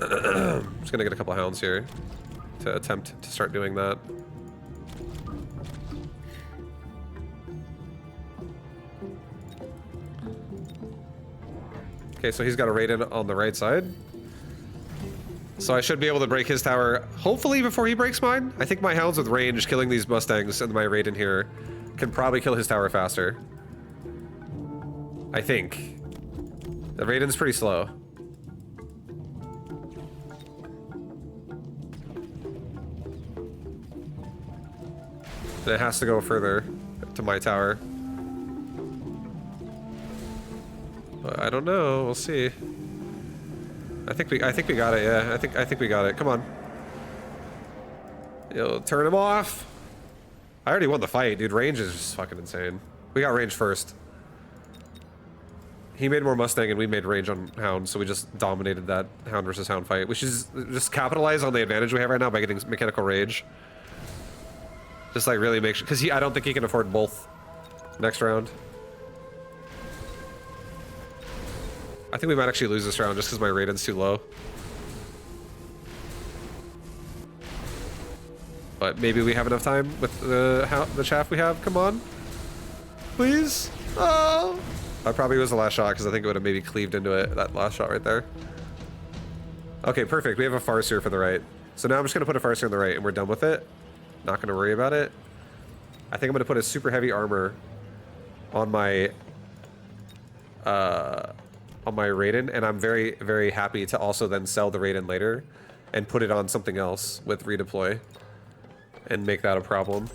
I'm just gonna get a couple hounds here to attempt to start doing that. Okay, so he's got a Raiden on the right side. So I should be able to break his tower, hopefully before he breaks mine. I think my hounds with range killing these Mustangs and my Raiden here can probably kill his tower faster. I think. The Raiden's pretty slow. And it has to go further to my tower. But I don't know, we'll see. I think we got it, yeah. I think we got it. Come on. You'll turn him off. I already won the fight, dude. Range is just fucking insane. We got range first. He made more Mustang and we made range on Hound, so we just dominated that Hound versus Hound fight. We should just capitalize on the advantage we have right now by getting mechanical rage. Just like really make sure, because I don't think he can afford both next round. I think we might actually lose this round just because my Raiden's too low. But maybe we have enough time with the chaff we have. Come on. Please. Oh. That probably was the last shot because I think it would have maybe cleaved into it, that last shot right there. Okay, perfect. We have a Farseer for the right. So now I'm just going to put a Farseer on the right and we're done with it. Not going to worry about it. I think I'm going to put a super heavy armor on my Raiden, and I'm very, very happy to also then sell the Raiden later and put it on something else with redeploy and make that a problem.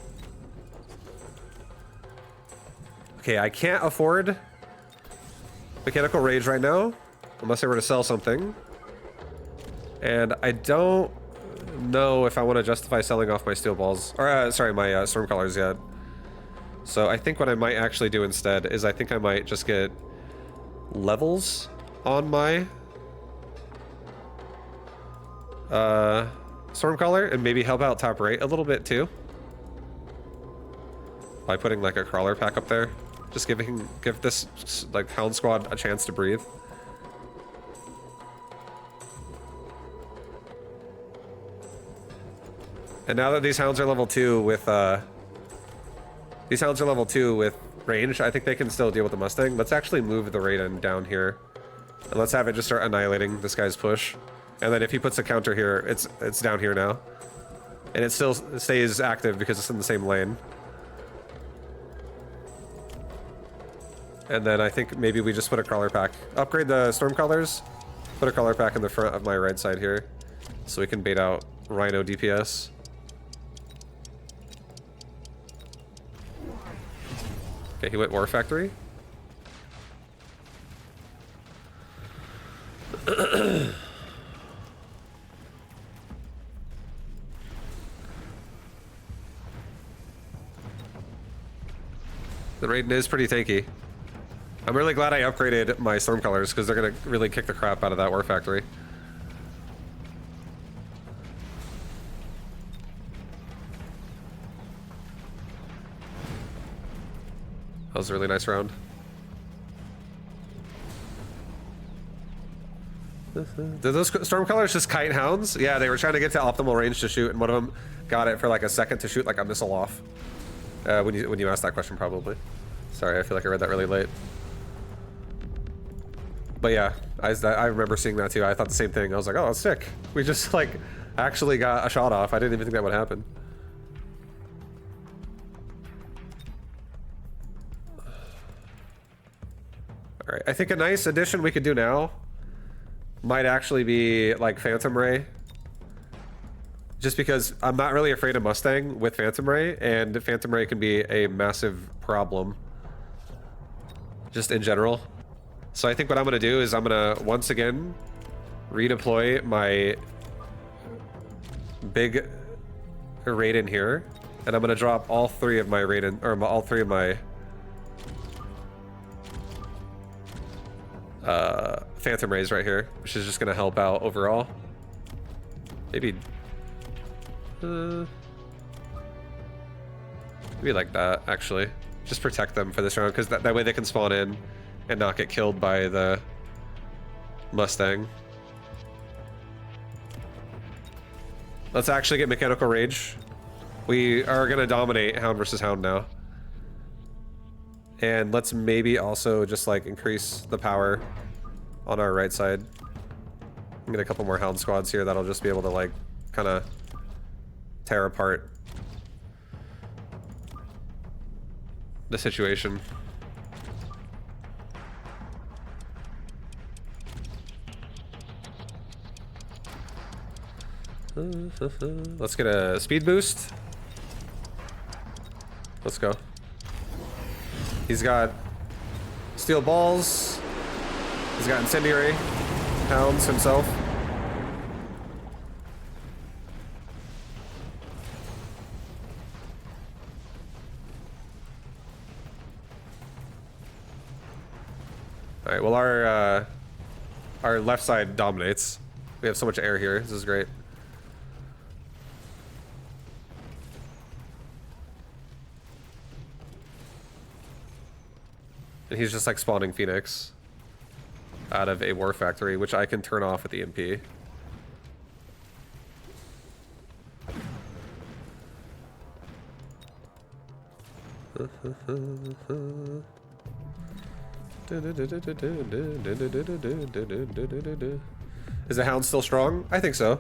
Okay, I can't afford mechanical rage right now unless I were to sell something, and I don't know if I want to justify selling off my steel balls or sorry, my stormcallers yet. So I think what I might actually do instead is I think I might just get levels on my Stormcaller and maybe help out top right a little bit too by putting like a crawler pack up there. Just give this like Hound Squad a chance to breathe. And now that these hounds are level 2 with range, I think they can still deal with the Mustang. Let's actually move the Raiden down here. And let's have it just start annihilating this guy's push. And then if he puts a counter here, it's down here now. And it still stays active because it's in the same lane. And then I think maybe we just put a crawler pack. Upgrade the Stormcallers. Put a crawler pack in the front of my right side here. So we can bait out Rhino DPS. Okay, he went War Factory. The Raiden is pretty tanky. I'm really glad I upgraded my Stormcallers because they're gonna really kick the crap out of that War Factory. That was a really nice round. Did those Stormcallers just kite hounds? Yeah, they were trying to get to optimal range to shoot, and one of them got it for like a second to shoot like a missile off. When you asked that question, probably. Sorry, I feel like I read that really late. But yeah, I remember seeing that too. I thought the same thing. I was like, oh, that's sick. We just like actually got a shot off. I didn't even think that would happen. All right, I think a nice addition we could do now might actually be like Phantom Ray. Just because I'm not really afraid of Mustang with Phantom Ray, and Phantom Ray can be a massive problem just in general. So I think what I'm gonna do is I'm gonna once again redeploy my big Raiden here, and I'm gonna drop all three of my Raiden, or all three of my Phantom Rays right here, which is just gonna help out overall. Maybe like that, actually. Just protect them for this round, because that way they can spawn in and not get killed by the Mustang. Let's actually get Mechanical Rage. We are gonna dominate Hound versus Hound now. And let's maybe also just like increase the power on our right side. Get a couple more Hound squads here that'll just be able to like kind of tear apart the situation. Let's get a speed boost. Let's go. He's got steel balls. He's got incendiary hounds himself. All right, well our left side dominates. We have so much air here. This is great. And he's just like spawning Phoenix out of a war factory, which I can turn off with the EMP. Is the Hound still strong? I think so.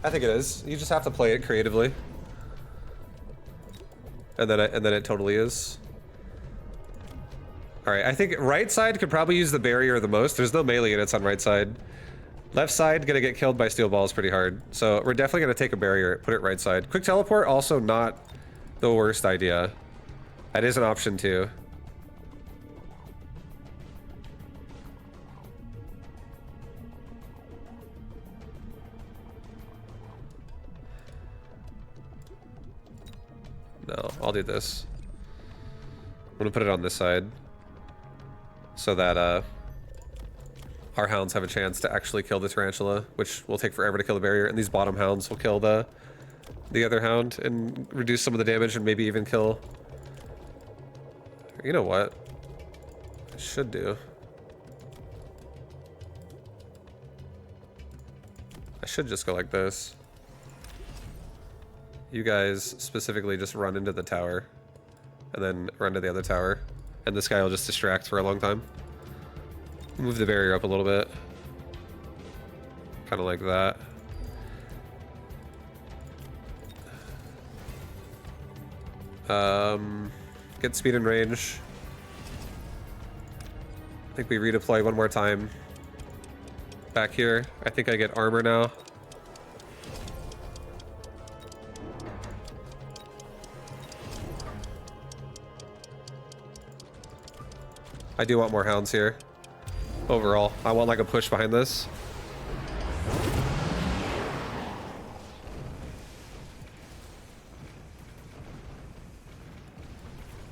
I think it is. You just have to play it creatively. And then it totally is. Alright, I think right side could probably use the barrier the most. There's no melee units on right side. Left side gonna get killed by steel balls pretty hard. So we're definitely gonna take a barrier, put it right side. Quick teleport, also not the worst idea. That is an option too. No, I'll do this. I'm gonna put it on this side, so that our hounds have a chance to actually kill the tarantula, which will take forever to kill the barrier, and these bottom hounds will kill the other hound and reduce some of the damage and maybe even kill. You know what? I should do. I should just go like this. You guys specifically just run into the tower and then run to the other tower, and this guy will just distract for a long time. Move the barrier up a little bit. Kind of like that. Get speed and range. I think we redeploy one more time. Back here. I think I get armor now. I do want more hounds here. Overall, I want like a push behind this.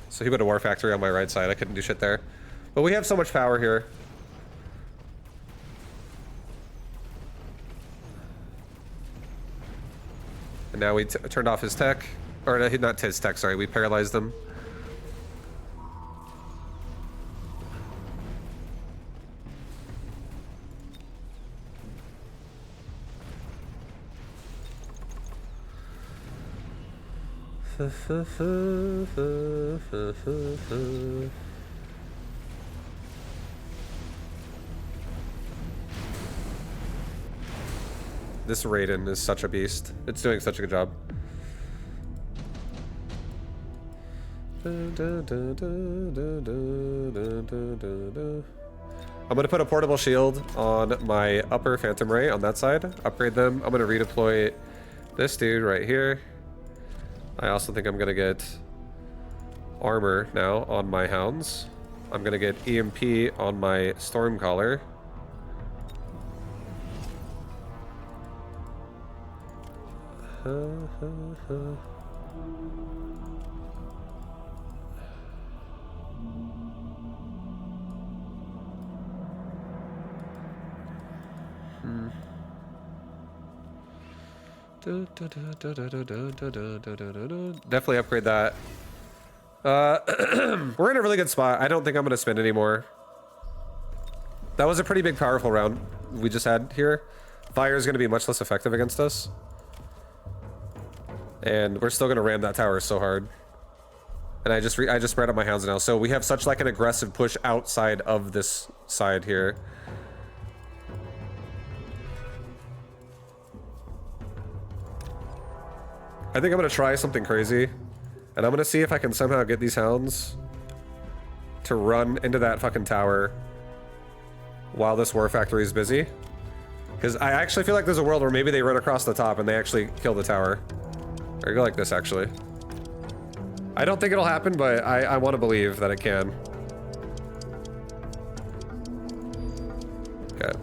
So he put a war factory on my right side. I couldn't do shit there. But we have so much power here. And now we turned off his tech. Or not his tech, sorry. We paralyzed them. This Raiden is such a beast. It's doing such a good job. I'm gonna put a portable shield on my upper Phantom Ray on that side. Upgrade them. I'm gonna redeploy this dude right here. I also think I'm gonna get armor now on my hounds. I'm gonna get EMP on my Stormcaller. Definitely upgrade that. We're in a really good spot. I don't think I'm gonna spin anymore. That was a pretty big powerful round we just had here. Fire is gonna be much less effective against us. And we're still gonna ram that tower so hard. And I just spread out my hounds now. So we have such like an aggressive push outside of this side here. I think I'm gonna try something crazy. And I'm gonna see if I can somehow get these hounds to run into that fucking tower while this war factory is busy. Because I actually feel like there's a world where maybe they run across the top and they actually kill the tower. Or go like this, actually. I don't think it'll happen, but I want to believe that it can. Okay.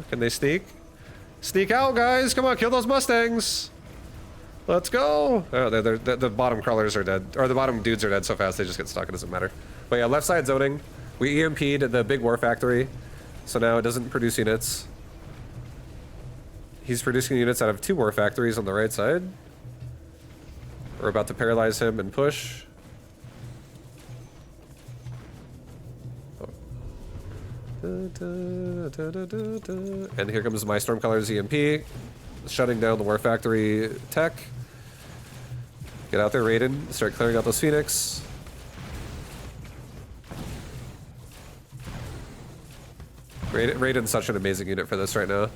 Can they sneak? Sneak out, guys! Come on, kill those Mustangs! Let's go! Oh, the bottom crawlers are dead. Or the bottom dudes are dead so fast they just get stuck, it doesn't matter. But yeah, left side zoning. We EMP'd the big war factory, so now it doesn't produce units. He's producing units out of 2 war factories on the right side. We're about to paralyze him and push. And here comes my Stormcaller's EMP, shutting down the war factory tech. Get out there, Raiden. Start clearing out those Phoenix. Raiden's such an amazing unit for this right now.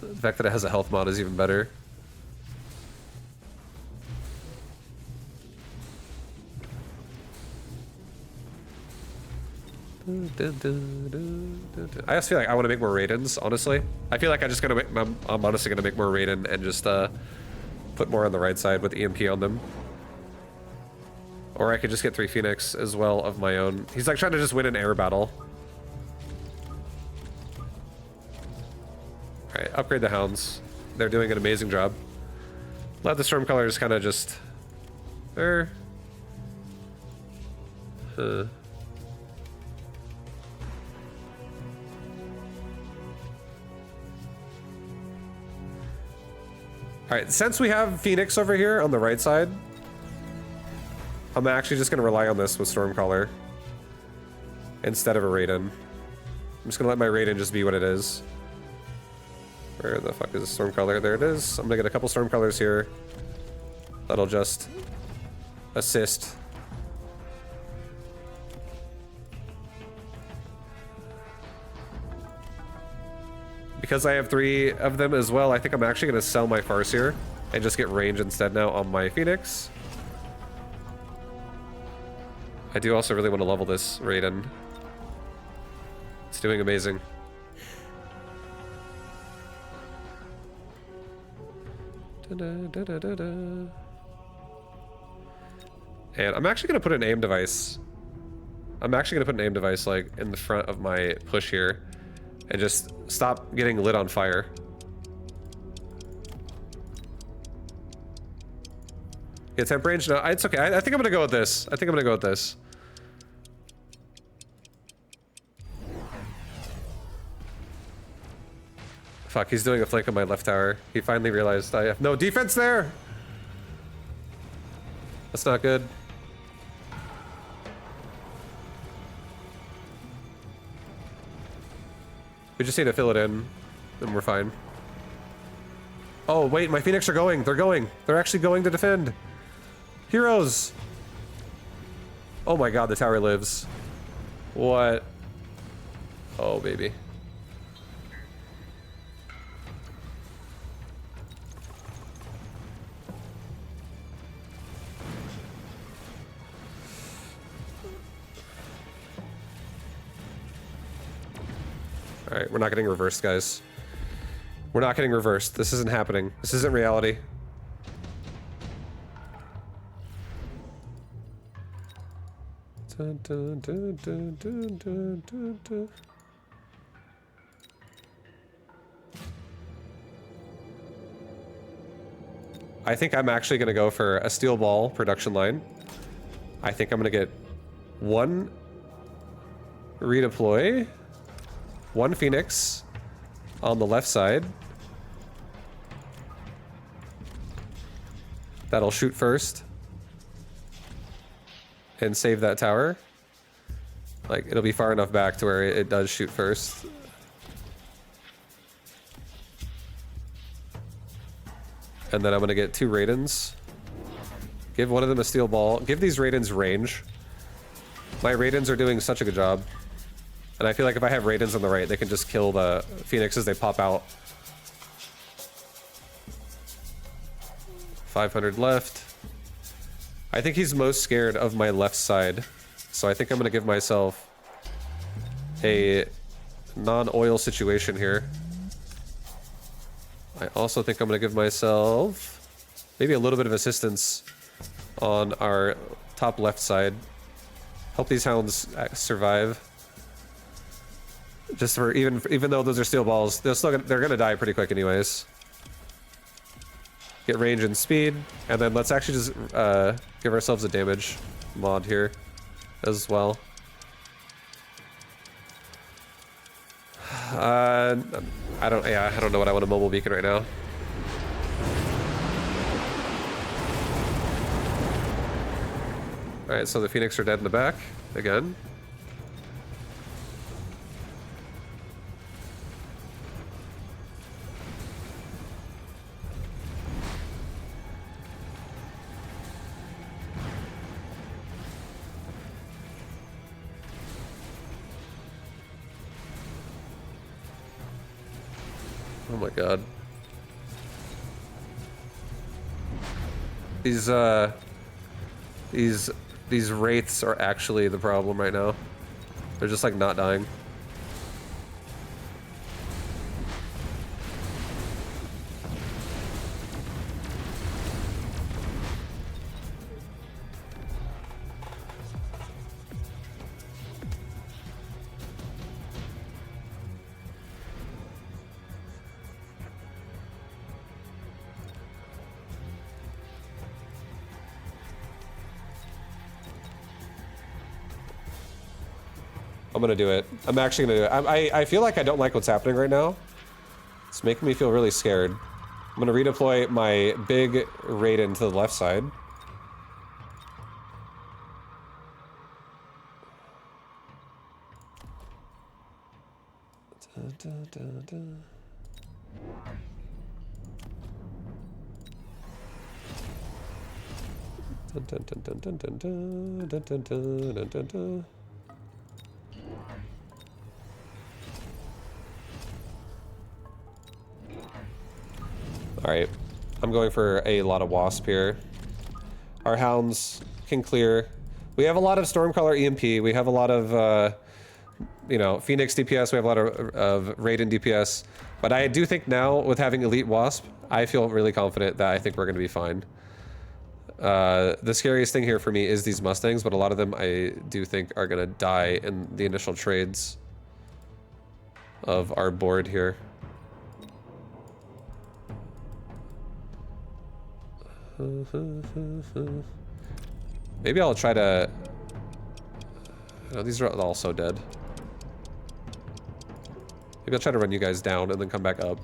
The fact that it has a health mod is even better. I just feel like I want to make more Raidens, honestly. I feel like I'm honestly gonna make more Raiden and just put more on the right side with EMP on them. Or I could just get 3 Phoenix as well of my own. He's like trying to just win an air battle. Alright, upgrade the hounds. They're doing an amazing job. Let the Stormcallers kind of just... Alright, since we have Phoenix over here on the right side, I'm actually just going to rely on this with Stormcaller instead of a Raiden. I'm just going to let my Raiden just be what it is. Where the fuck is Stormcaller? There it is. I'm going to get a couple Stormcallers here. That'll just assist. Because I have 3 of them as well, I think I'm actually going to sell my Farseer and just get range instead now on my Phoenix. I do also really want to level this Raiden. It's doing amazing. And I'm actually going to put an aim device. I'm actually going to put an aim device like in the front of my push here and just stop getting lit on fire. Yeah, temp range? No, it's okay. I think I'm going to go with this. I think I'm going to go with this. Fuck, he's doing a flank on my left tower. He finally realized I have no defense there! That's not good. We just need to fill it in, and we're fine. Oh, wait, my Phoenix are going. They're going. They're actually going to defend. Heroes. Oh my god, the tower lives. What? Oh, baby. Alright, we're not getting reversed, guys. We're not getting reversed. This isn't happening. This isn't reality. Dun, dun, dun, dun, dun, dun, dun, dun. I think I'm actually going to go for a steel ball production line. I think I'm going to get one redeploy, one Phoenix on the left side. That'll shoot first and save that tower. Like, it'll be far enough back to where it does shoot first. And then I'm gonna get two Raidens. Give one of them a steel ball. Give these Raidens range. My Raidens are doing such a good job. And I feel like if I have Raidens on the right, they can just kill the Phoenix as they pop out. 500 left. I think he's most scared of my left side. So I think I'm gonna give myself a non-oil situation here. I also think I'm gonna give myself maybe a little bit of assistance on our top left side. Help these hounds survive. Just for even though those are steel balls, they're gonna die pretty quick anyways. Get range and speed, and then let's actually just give ourselves a damage mod here as well. I don't know what I want a mobile beacon right now. All right, so the Phoenix are dead in the back again. Oh my god. These wraiths are actually the problem right now. They're just like not dying. I'm gonna do it. I'm actually gonna do it. I feel like I don't like what's happening right now. It's making me feel really scared. I'm gonna redeploy my big Raiden to the left side. Dun, dun, dun, dun, dun, dun, dun, dun, dun, dun, dun, dun, dun, dun. Alright, I'm going for a lot of Wasp here. Our Hounds can clear. We have a lot of Stormcaller EMP, we have a lot of, you know, Phoenix DPS, we have a lot of Raiden DPS. But I do think now, with having Elite Wasp, I feel really confident that I think we're going to be fine. The scariest thing here for me is these Mustangs, but a lot of them I do think are going to die in the initial trades of our board here. Maybe I'll try to... No, these are all so dead. Maybe I'll try to run you guys down and then come back up.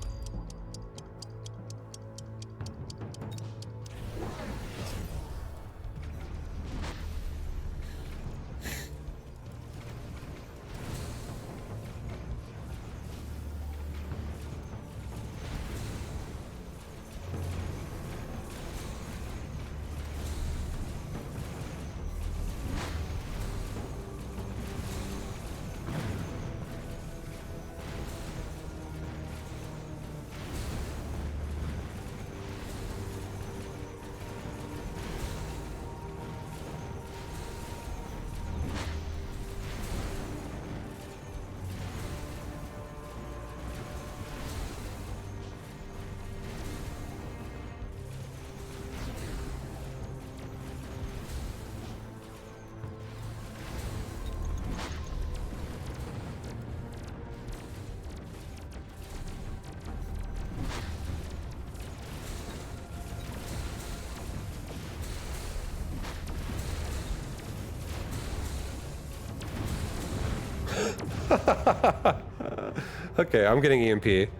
Okay, I'm getting EMP.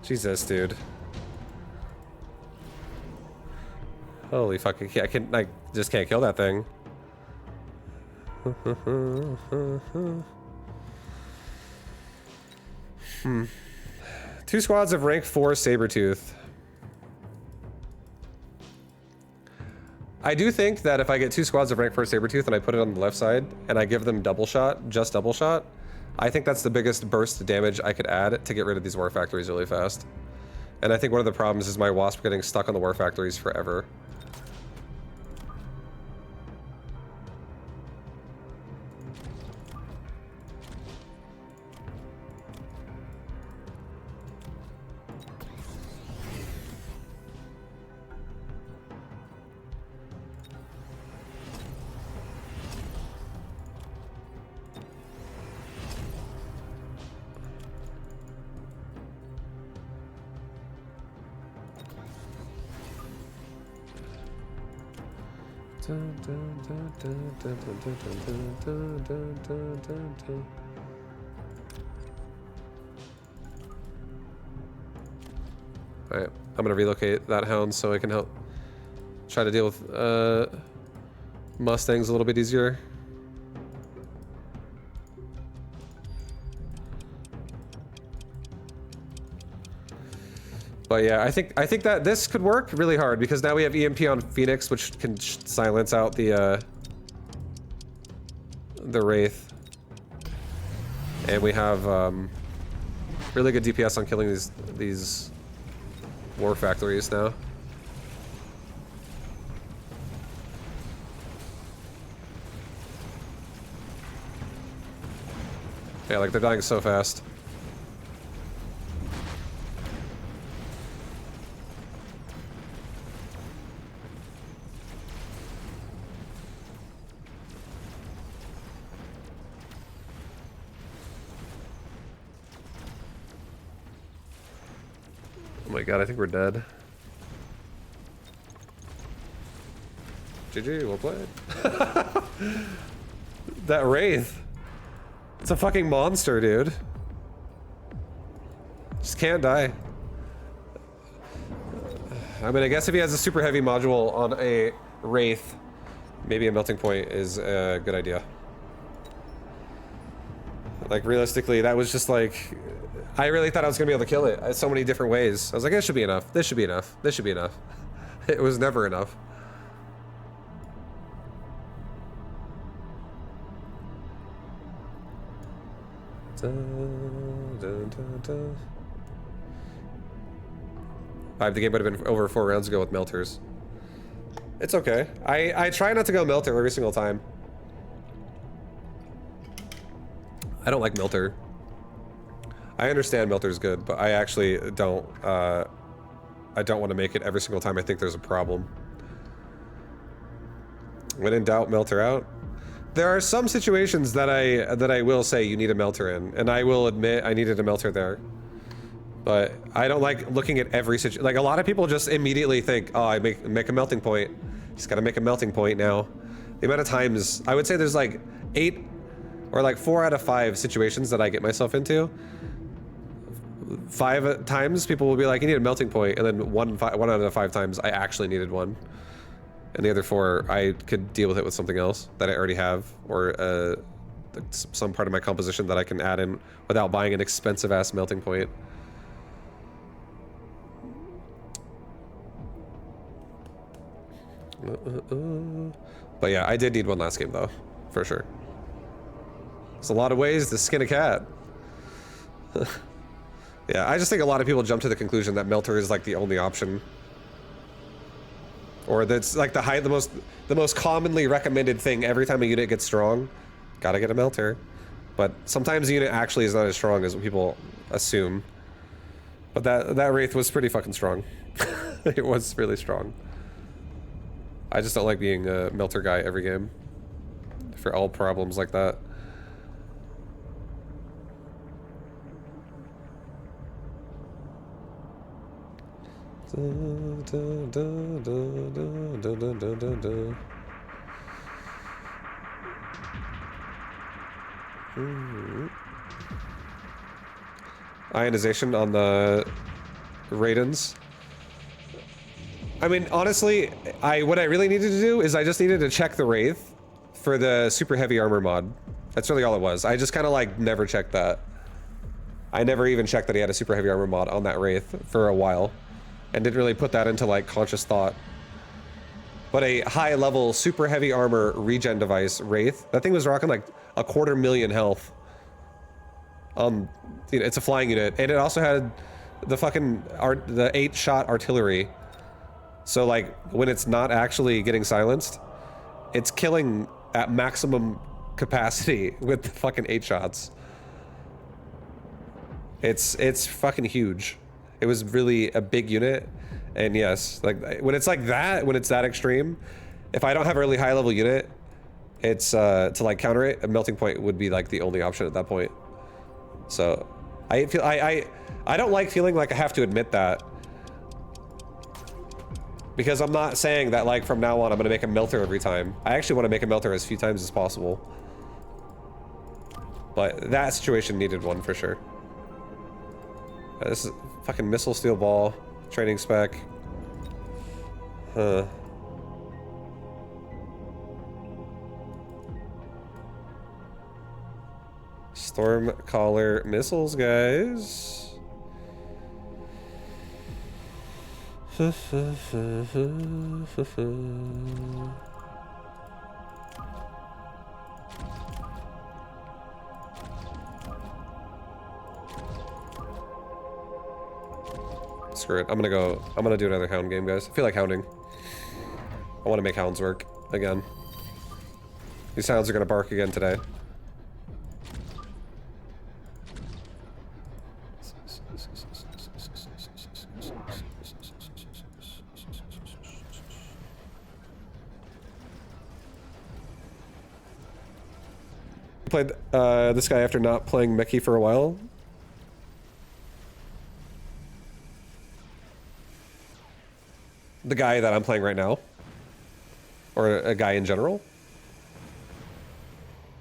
Jesus, dude. Holy fuck, I just can't kill that thing. Two squads of rank 4 Sabretooth. I do think that if I get two squads of rank 4 Sabretooth and I put it on the left side and I give them double shot, just double shot, I think that's the biggest burst of damage I could add to get rid of these war factories really fast. And I think one of the problems is my wasp getting stuck on the war factories forever. Alright, I'm gonna relocate that hound so I can help try to deal with Mustangs a little bit easier. But yeah, I think that this could work really hard because now we have EMP on Phoenix, which can silence out the Wraith, and we have really good DPS on killing these war factories now. Yeah, like they're dying so fast. Oh my god, I think we're dead. GG, well played. That Wraith. It's a fucking monster, dude. Just can't die. I mean, I guess if he has a super heavy module on a Wraith, maybe a melting point is a good idea. Like, realistically, that was just like... I really thought I was gonna be able to kill it so many different ways. I was like, this should be enough. This should be enough. This should be enough. It was never enough. The game would have been over 4 rounds ago with melters. It's okay. I try not to go melter every single time. I don't like melter. I understand melter's good, but I actually don't. I don't want to make it every single time I think there's a problem. When in doubt, melter out. There are some situations that I will say you need a melter in, and I will admit I needed a melter there. But I don't like looking at every situation. Like, a lot of people just immediately think, oh, I make a melting point. Just gotta make a melting point now. The amount of times, I would say there's like 8 or like 4 out of 5 situations that I get myself into. 5 times people will be like, you need a melting point, and then 1 out of 5 times I actually needed one. And the other 4, I could deal with it with something else that I already have, or some part of my composition that I can add in without buying an expensive-ass melting point. But yeah, I did need one last game, though, for sure. There's a lot of ways to skin a cat. Yeah, I just think a lot of people jump to the conclusion that melter is like the only option. Or that's like the most commonly recommended thing every time a unit gets strong. Gotta get a melter. But sometimes the unit actually is not as strong as what people assume. But that Wraith was pretty fucking strong. It was really strong. I just don't like being a melter guy every game. For all problems like that. ionization on the Raidens. I mean, honestly, what I really needed to do is I just needed to check the Wraith for the super heavy armor mod. That's really all it was. I just kind of like never checked that. I never even checked that he had a super heavy armor mod on that Wraith for a while, and didn't really put that into like conscious thought. But a high level super heavy armor regen device Wraith, that thing was rocking like 250,000 health. You know, it's a flying unit, and it also had the fucking the 8-shot artillery. So like when it's not actually getting silenced, it's killing at maximum capacity with the fucking 8 shots. It's fucking huge. It was really a big unit, and yes, like when it's like that, when it's that extreme, if I don't have a really high level unit, it's to like counter it, a melting point would be like the only option at that point. So I feel I don't like feeling like I have to admit that, because I'm not saying that like from now on I'm gonna make a melter every time. I actually want to make a melter as few times as possible, but that situation needed one for sure. This is fucking missile steel ball training spec. Huh. Stormcaller missiles, guys. Screw it. I'm gonna do another hound game, guys. I feel like hounding. I want to make hounds work again. These hounds are gonna bark again today. Played this guy after not playing Mechy for a while. The guy that I'm playing right now? Or a guy in general?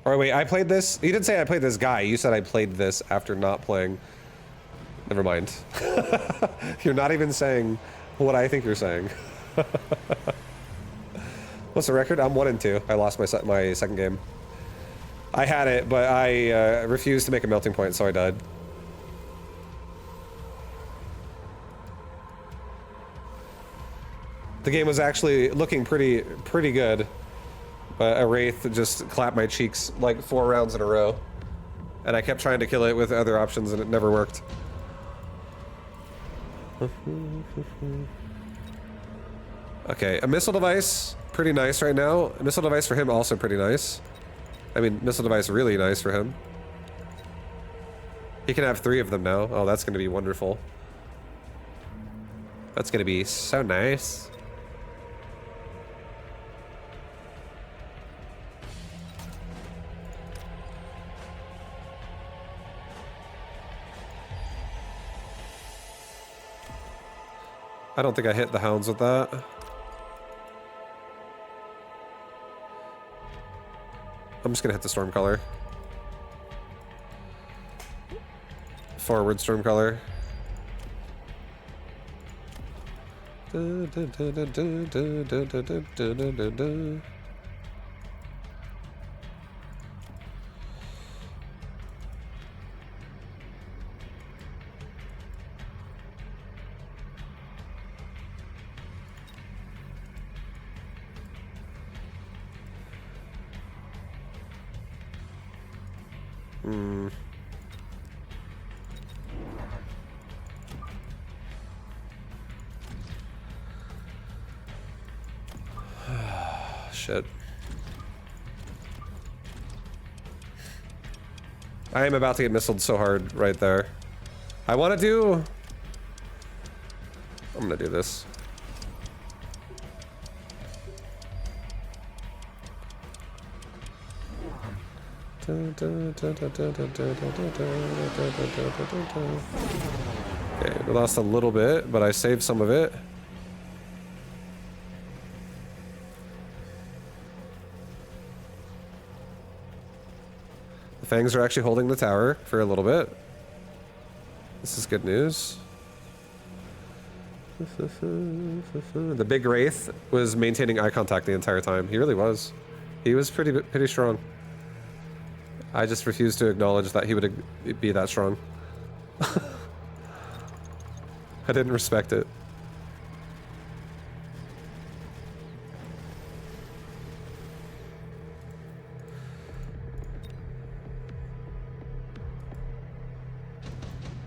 Or wait, I played this? You didn't say I played this guy. You said I played this after not playing. Never mind. You're not even saying what I think you're saying. What's the record? I'm 1-2. I lost my second game. I had it, but I refused to make a melting point, so I died. The game was actually looking pretty good, but a Wraith just clapped my cheeks like 4 rounds in a row, and I kept trying to kill it with other options, and it never worked. Okay, a missile device, pretty nice right now. A missile device for him, also pretty nice. I mean, missile device really nice for him. He can have 3 of them now. Oh, that's gonna be wonderful. That's gonna be so nice. I don't think I hit the hounds with that. I'm just gonna hit the Stormcaller. Forward Stormcaller. Shit. I am about to get missiled so hard right there. I want to do... I'm gonna do this. Okay, we lost a little bit, but I saved some of it. The Fangs are actually holding the tower for a little bit. This is good news. The big Wraith was maintaining eye contact the entire time. He really was. He was pretty strong. I just refused to acknowledge that he would be that strong. I didn't respect it.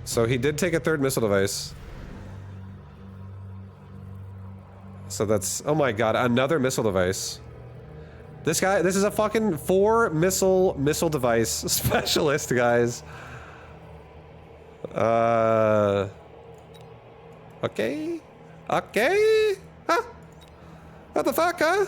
So he did take a third missile device. So that's, oh my god, another missile device. This guy, this is a fucking 4 missile device specialist, guys. Okay. Okay. Huh? What the fuck, huh?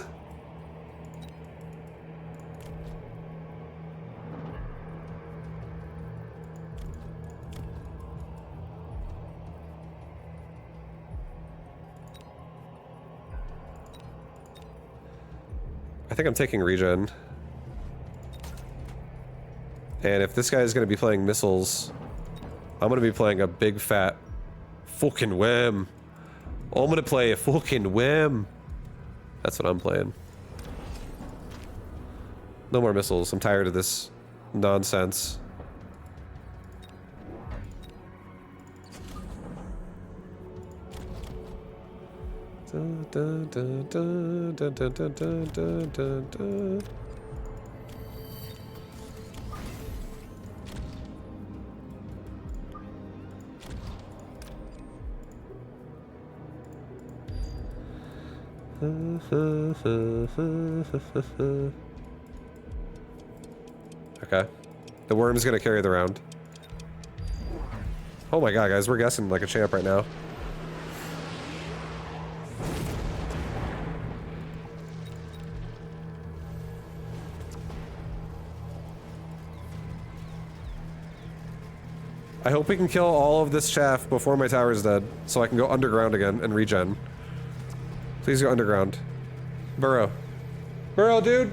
I think I'm taking regen. And if this guy is going to be playing missiles, I'm going to be playing a big fat fucking wham. I'm going to play a fucking wham. That's what I'm playing. No more missiles. I'm tired of this nonsense. Dun, dun, dun, dun, dun, dun, dun, dun, dun, dun. Okay. The worm's gonna carry the round. Oh my god, guys, we're guessing like a champ right now. I hope we can kill all of this chaff before my tower is dead, so I can go underground again and regen. Please go underground. Burrow. Burrow, dude!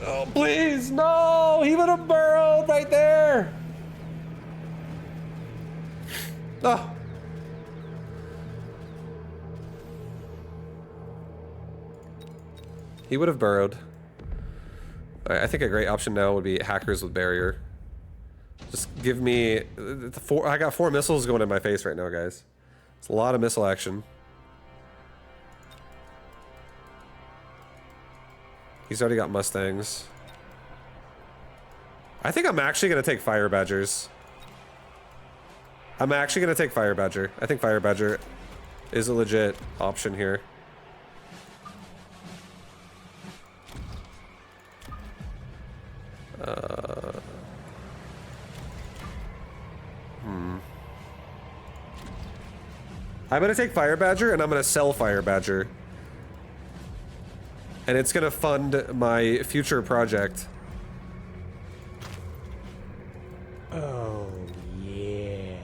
Oh, please, no! He would have burrowed right there! Oh. He would have burrowed. I think a great option now would be hackers with barrier. Just give me I got 4 missiles going in my face right now, guys. It's a lot of missile action. He's already got Mustangs. I think I'm actually gonna take Fire Badgers. I'm actually gonna take Fire Badger. I think Fire Badger is a legit option here. I'm gonna take Fire Badger and I'm gonna sell Fire Badger. And it's gonna fund my future project. Oh, yeah.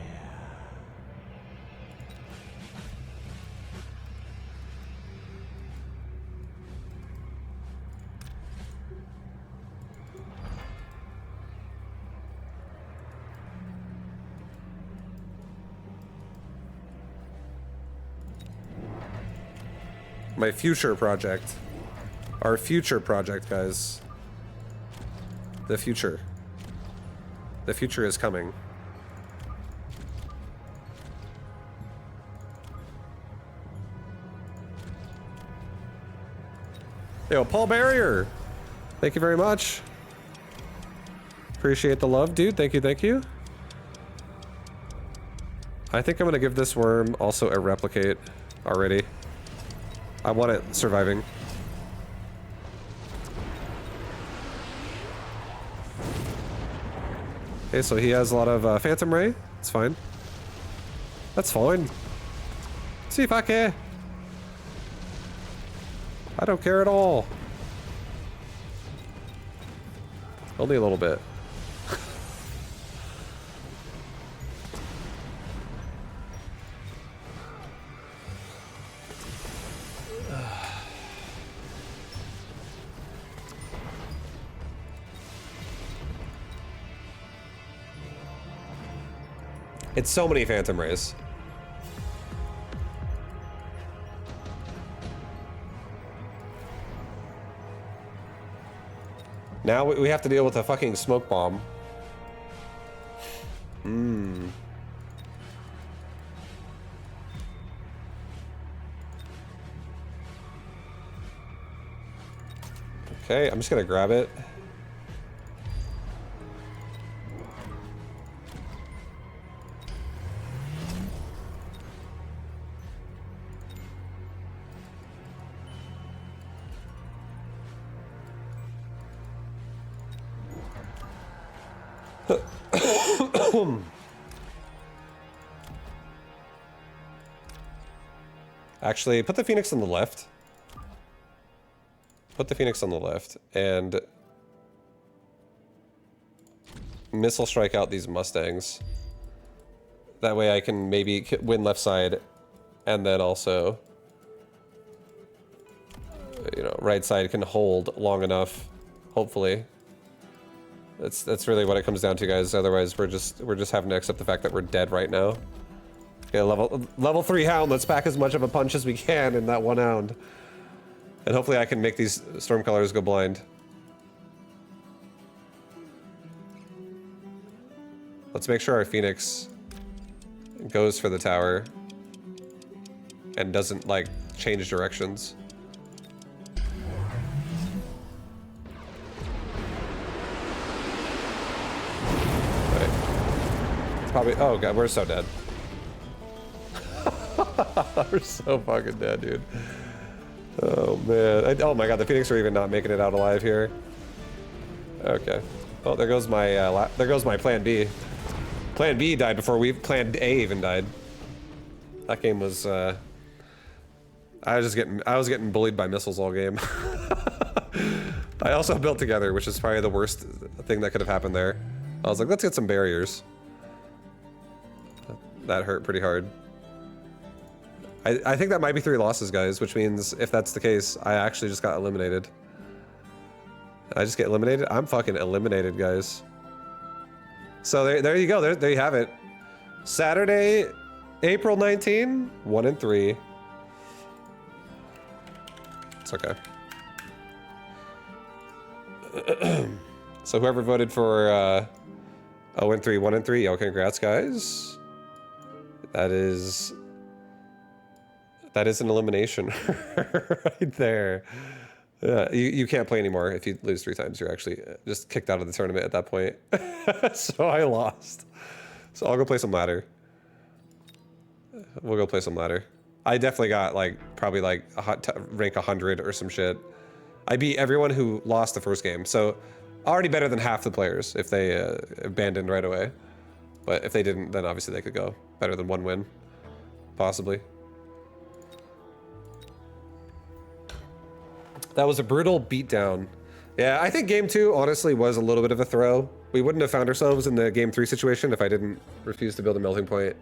My future project. Our future project, guys. The future. The future is coming. Yo, Paul Barrier! Thank you very much. Appreciate the love, dude. Thank you, thank you. I think I'm gonna give this worm also a replicate already. I want it surviving. Okay, so he has a lot of Phantom Ray. It's fine. That's fine. See if I care. I don't care at all. Only a little bit. It's so many Phantom Rays. Now we have to deal with a fucking smoke bomb. Okay, I'm just gonna grab it. Actually, put the Phoenix on the left. Put the Phoenix on the left, and missile strike out these Mustangs. That way I can maybe win left side, and then also, you know, right side can hold long enough, hopefully. That's really what it comes down to, guys. Otherwise, we're just having to accept the fact that we're dead right now. Okay, level 3 hound. Let's pack as much of a punch as we can in that one hound. And hopefully I can make these Stormcallers go blind. Let's make sure our Phoenix goes for the tower and doesn't, like, change directions. Right. It's probably... Oh, God, we're so dead. We're so fucking dead, dude. Oh, man. Oh, my God, the Phoenix are even not making it out alive here. Okay. Oh, there goes my plan B. Plan B died before plan A even died. That game was, I was getting bullied by missiles all game. I also built together, which is probably the worst thing that could have happened there. I was like, let's get some barriers. That hurt pretty hard. I think that might be 3 losses, guys, which means if that's the case, I actually just got eliminated. I just get eliminated? I'm fucking eliminated, guys. So there you go. There you have it. Saturday, April 19, 1-3. It's okay. So whoever voted for 0-3, 1-3, yo, congrats, guys. That is an elimination right there. Yeah, you can't play anymore if you lose 3 times. You're actually just kicked out of the tournament at that point. So I lost. So I'll go play some ladder. We'll go play some ladder. I definitely got probably rank 100 or some shit. I beat everyone who lost the first game. So already better than half the players if they abandoned right away. But if they didn't, then obviously they could go better than 1 win, possibly. That was a brutal beatdown. Yeah, I think game 2 honestly was a little bit of a throw. We wouldn't have found ourselves in the game 3 situation if I didn't refuse to build a melting point.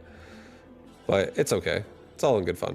But it's okay. It's all in good fun.